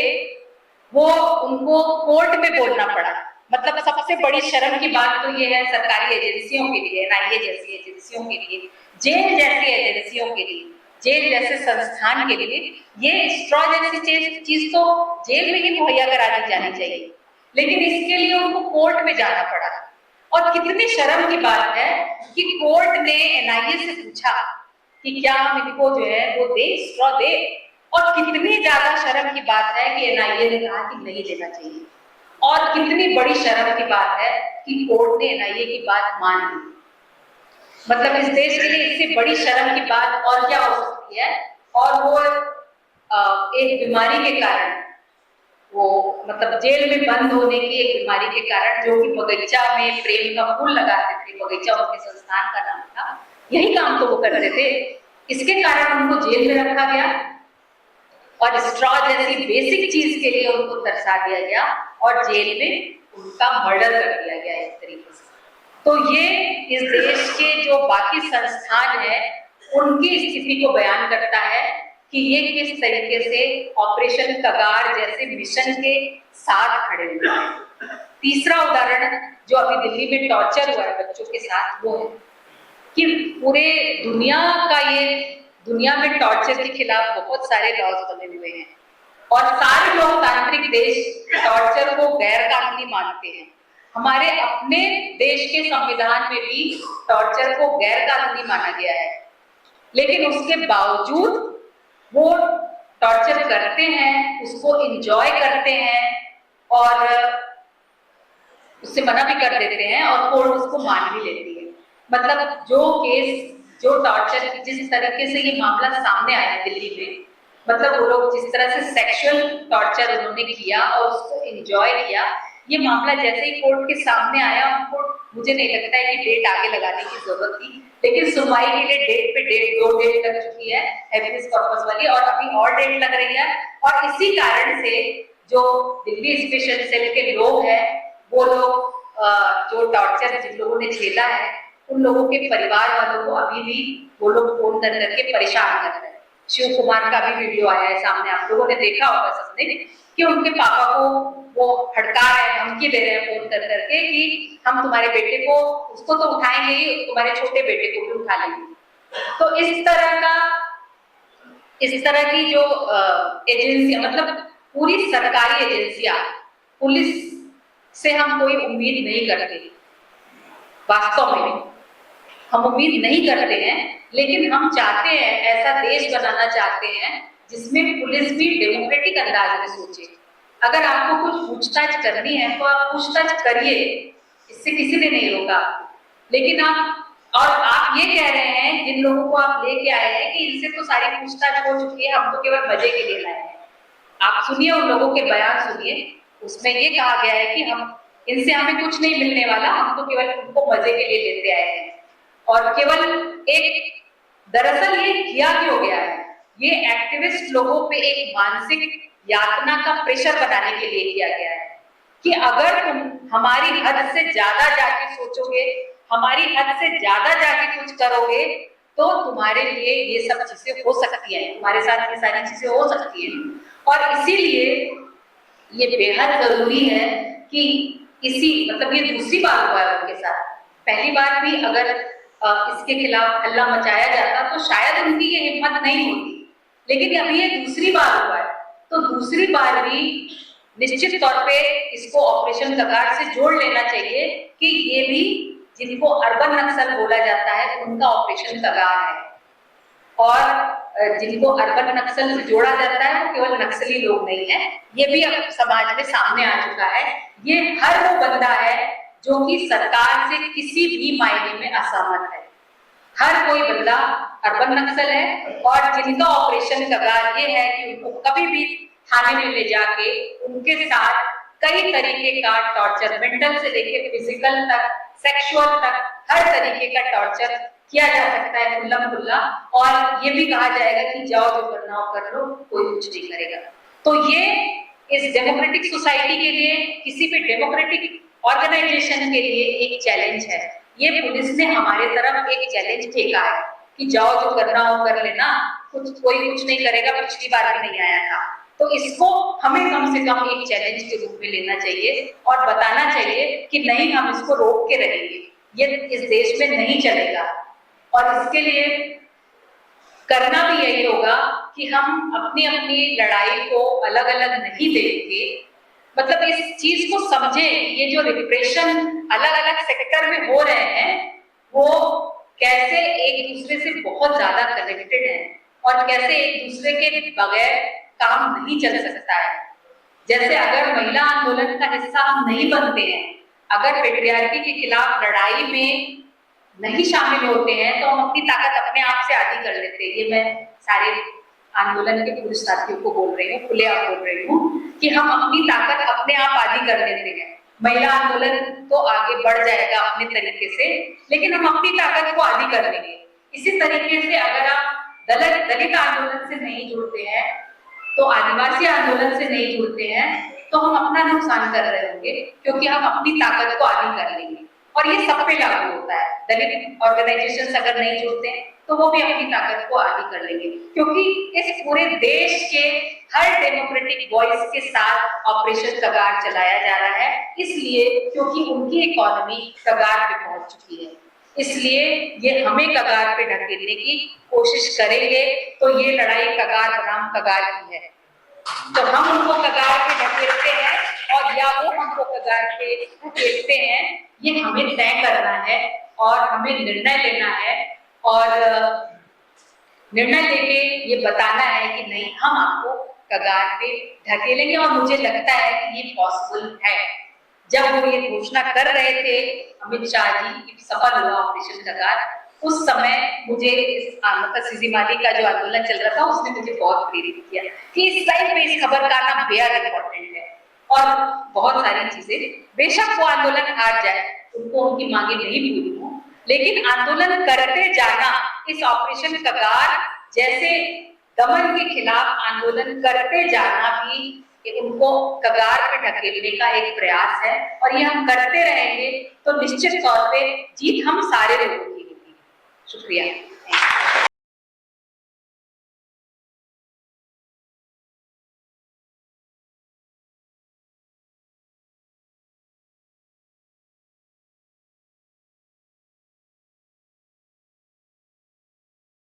वो उनको कोर्ट में बोलना पड़ा। मतलब सबसे बड़ी शर्म की बात तो ये है सरकारी एजेंसियों के लिए, एनआईए जैसी एजेंसियों के लिए, जेल जैसी एजेंसियों के लिए, जेल जैसे संस्थान के लिए, ये स्ट्रॉ जैसी चीज तो जेल में ही मुहैया करा दी जानी चाहिए, लेकिन इसके लिए उनको कोर्ट में जाना पड़ा। और कितनी शर्म की बात है कि कोर्ट ने एनआईए से पूछा कि क्या हम इनको जो है वो दे, स्ट्रॉ दे, और कितनी ज्यादा शर्म की बात है कि एनआईए ने कहा कि नहीं देना चाहिए। और कितनी बड़ी शर्म की बात है कि कोर्ट ने एनआईए की बात मान ली। मतलब इस देश के लिए इससे बड़ी शर्म की बात और क्या हो सकती है। और वो एक बीमारी के कारण, वो मतलब जेल में बंद होने की एक बीमारी के कारण, जो कि बगीचा में प्रेम का फूल लगाते थे, बगीचा उनके संस्थान का नाम था, यही काम तो वो करते थे, इसके कारण उनको जेल में रखा गया और स्ट्रॉ जैसी बेसिक चीज के लिए उनको तरसा दिया गया और जेल में उनका मर्डर कर दिया गया इस तरीके से। तो ये इस देश के जो बाकी संस्थान है उनकी स्थिति को बयान करता है कि ये किस तरीके से ऑपरेशन कगार जैसे मिशन के साथ खड़े हुए हैं। तीसरा उदाहरण जो अभी दिल्ली में टॉर्चर हुआ है बच्चों के साथ, वो है कि पूरे दुनिया में टॉर्चर के खिलाफ बहुत सारे लॉज बने हुए हैं और सारे लोकतांत्रिक देश टॉर्चर को गैर कानूनी मानते हैं। हमारे अपने देश के संविधान में भी टॉर्चर को गैर कानूनी माना गया है, लेकिन उसके बावजूद वो टॉर्चर करते हैं, उसको एंजॉय करते हैं और उससे मना भी कर देते हैं और कोर्ट उसको मान भी लेती है। मतलब जो टॉर्चर, जिस तरीके से ये मामला सामने आया दिल्ली में, मतलब वो लोग जिस तरह से सेक्सुअल टॉर्चर उन्होंने किया और उसको एंजॉय किया, ये मामला जैसे ही कोर्ट के सामने आया, उनको मुझे नहीं लगता है कि डेट आगे लगाने की जरूरत थी, लेकिन सुनवाई के लिए डेट पे डेट 2 डेट लग चुकी है हैबियस कॉर्पस वाली, और अभी और डेट लग रही है। और इसी कारण से जो दिल्ली स्पेशल सेल के लोग हैं, वो लोग जो टॉर्चर जिन लोगों ने झेला है, उन लोगों के परिवार वालों को अभी भी वो लोग फोन कर करके परेशान कर रहे हैं। शिव कुमार का भी वीडियो आया है सामने, आप लोगों ने देखा होगा सबने, कि उनके पापा को वो हड़का रहे हैं, धमकी दे रहे हैं फोन कर करके कि हम तुम्हारे बेटे को, उसको तो उठाएंगे ही, तुम्हारे छोटे बेटे को भी उठा लेंगे। तो इस तरह की जो एजेंसियां, मतलब पूरी सरकारी एजेंसियां, पुलिस से हम कोई उम्मीद नहीं करते, वास्तव में हम उम्मीद नहीं करते हैं, लेकिन हम चाहते हैं, ऐसा देश बनाना चाहते हैं जिसमें पुलिस भी डेमोक्रेटिक अंदाज में सोचे। अगर आपको कुछ पूछताछ करनी है तो आप पूछताछ करिए, इससे किसी ने नहीं रोका। लेकिन आप ये कह रहे हैं, जिन लोगों को आप लेके आए हैं, कि इनसे तो सारी पूछताछ हो चुकी है, हम तो केवल मजे के लिए लाए हैं। आप सुनिए, उन लोगों के बयान सुनिए, उसमें ये कहा गया है कि हम इनसे हमें कुछ नहीं मिलने वाला, हम तो केवल उनको मजे के लिए लेते आए हैं। और केवल एक दरअसल ये किया क्यों गया है, ये एक्टिविस्ट लोगों पे एक मानसिक यातना का प्रेशर बनाने के लिए किया गया है कि अगर तुम हमारी हद से ज्यादा जाके सोचोगे, हमारी हद से ज्यादा जाके कुछ करोगे, तो तुम्हारे लिए ये सब चीजें हो सकती हैं, तुम्हारे साथ ये सारी चीजें हो सकती हैं। और इसीलिए ये बेहद जरूरी है कि मतलब ये दूसरी बार हुआ है उनके साथ। पहली बार भी अगर इसके खिलाफ हल्ला मचाया जाता तो शायद उनकी ये हिम्मत नहीं होती, लेकिन अभी ये दूसरी बार हुआ है, तो दूसरी बार भी निश्चित तौर पे इसको ऑपरेशन कगार से जोड़ लेना चाहिए कि ये भी जिनको अर्बन नक्सल बोला जाता है उनका ऑपरेशन कगार है। और जिनको अर्बन नक्सल से जोड़ा जाता है वो केवल नक्सली लोग नहीं है, ये भी अब समाज में सामने आ चुका है। ये हर वो बंदा है जो कि सरकार से किसी भी मायने में असहमत है। हर कोई बंदा अर्बन नक्सल है और जिनका ऑपरेशन कगार ये है कि उनको कभी भी थाने में ले जाके उनके साथ कई तरीके का टॉर्चर, मेंटल से लेकर फिजिकल तक, सेक्सुअल तक, हर तरीके का टॉर्चर किया जा सकता है खुल्ला खुल्ला। और ये भी कहा जाएगा कि जाओ जो करना हो कर लो, कोई कुछ नहीं करेगा। तो ये इस डेमोक्रेटिक सोसाइटी के लिए, किसी भी डेमोक्रेटिक ऑर्गेनाइजेशन के लिए एक चैलेंज है। ये पुलिस ने हमारे तरफ एक चैलेंज फेंका है कि जाओ जो करना हो कर लेना, कोई कुछ नहीं करेगा, पिछली बार भी नहीं आया था। तो इसको हमें कम से कम एक चैलेंज के रूप में लेना चाहिए और बताना चाहिए कि नहीं, हम इसको रोक के रहेंगे, ये इस देश में नहीं चलेगा। और इसके लिए करना भी यही होगा कि हम अपनी अपनी लड़ाई को अलग अलग नहीं देंगे, मतलब इस चीज को समझे कि ये जो रिप्रेशन अलग अलग सेक्टर में हो रहे हैं वो कैसे एक दूसरे से बहुत ज्यादा कनेक्टेड है और कैसे एक दूसरे के बगैर काम नहीं चल सकता है। जैसे अगर महिला आंदोलन का हिस्सा हम नहीं बनते हैं, अगर पेट्रियार्की के खिलाफ लड़ाई में नहीं शामिल होते हैं, तो हम अपनी ताकत अपने आप से आधी कर लेते हैं। ये मैं सारे आंदोलन के पुरुष साथियों को बोल रही हूँ, खुलेआम बोल रही हूँ कि हम अपनी ताकत अपने आप आधी कर लेते हैं। महिला आंदोलन तो आगे बढ़ जाएगा अपने तरीके से, लेकिन हम अपनी ताकत को आधी कर लेंगे। इसी तरीके से अगर आप दलित आंदोलन से नहीं जुड़ते हैं, तो आदिवासी आंदोलन से नहीं जुड़ते हैं, तो हम अपना नुकसान कर रहे होंगे, क्योंकि हम अपनी ताकत को आधी कर लेंगे। और ये सब पे लागू होता है। दलित ऑर्गेनाइजेशंस अगर नहीं जुड़ते हैं तो वो भी अपनी ताकत को आधी कर लेंगे, क्योंकि इस पूरे देश के हर डेमोक्रेटिक वॉइस के साथ ऑपरेशन कगार चलाया जा रहा है, इसलिए क्योंकि उनकी इकोनॉमी कगार पे पहुंच चुकी है। इसलिए ये हमें कगार पे ढकेलने की कोशिश करेंगे, तो ये लड़ाई कगार बनाम कगार की है। तो हम उनको कगार पे ढकेलते हैं और या वो हमको कगार पे ढकेलते हैं, ये हमें तय करना है और हमें निर्णय लेना है। और निर्णय लेके ये बताना है कि नहीं, हम आपको कगार पे ढकेलेंगे। और मुझे लगता है कि ये पॉसिबल है। जब वो ये घोषणा कर रहे थे अमित शाह जी कि सफल हुआ ऑपरेशन कगार, उस समय मुझे मतलब सीजी माली का जो आंदोलन चल रहा था उसने मुझे बहुत प्रेरित किया कि इस टाइम पे इस खबर का आना बेहद इंपॉर्टेंट है। और बहुत सारी चीजें, बेशक वो आंदोलन हार जाए, उनको उनकी मांगे नहीं पूरी हो, लेकिन आंदोलन करते जाना, इस ऑपरेशन कगार जैसे दमन के खिलाफ आंदोलन करते जाना भी उनको कगार पे ढकेलने का एक प्रयास है। और ये हम करते रहेंगे तो निश्चित तौर पे जीत हम सारे लोगों की होगी। शुक्रिया।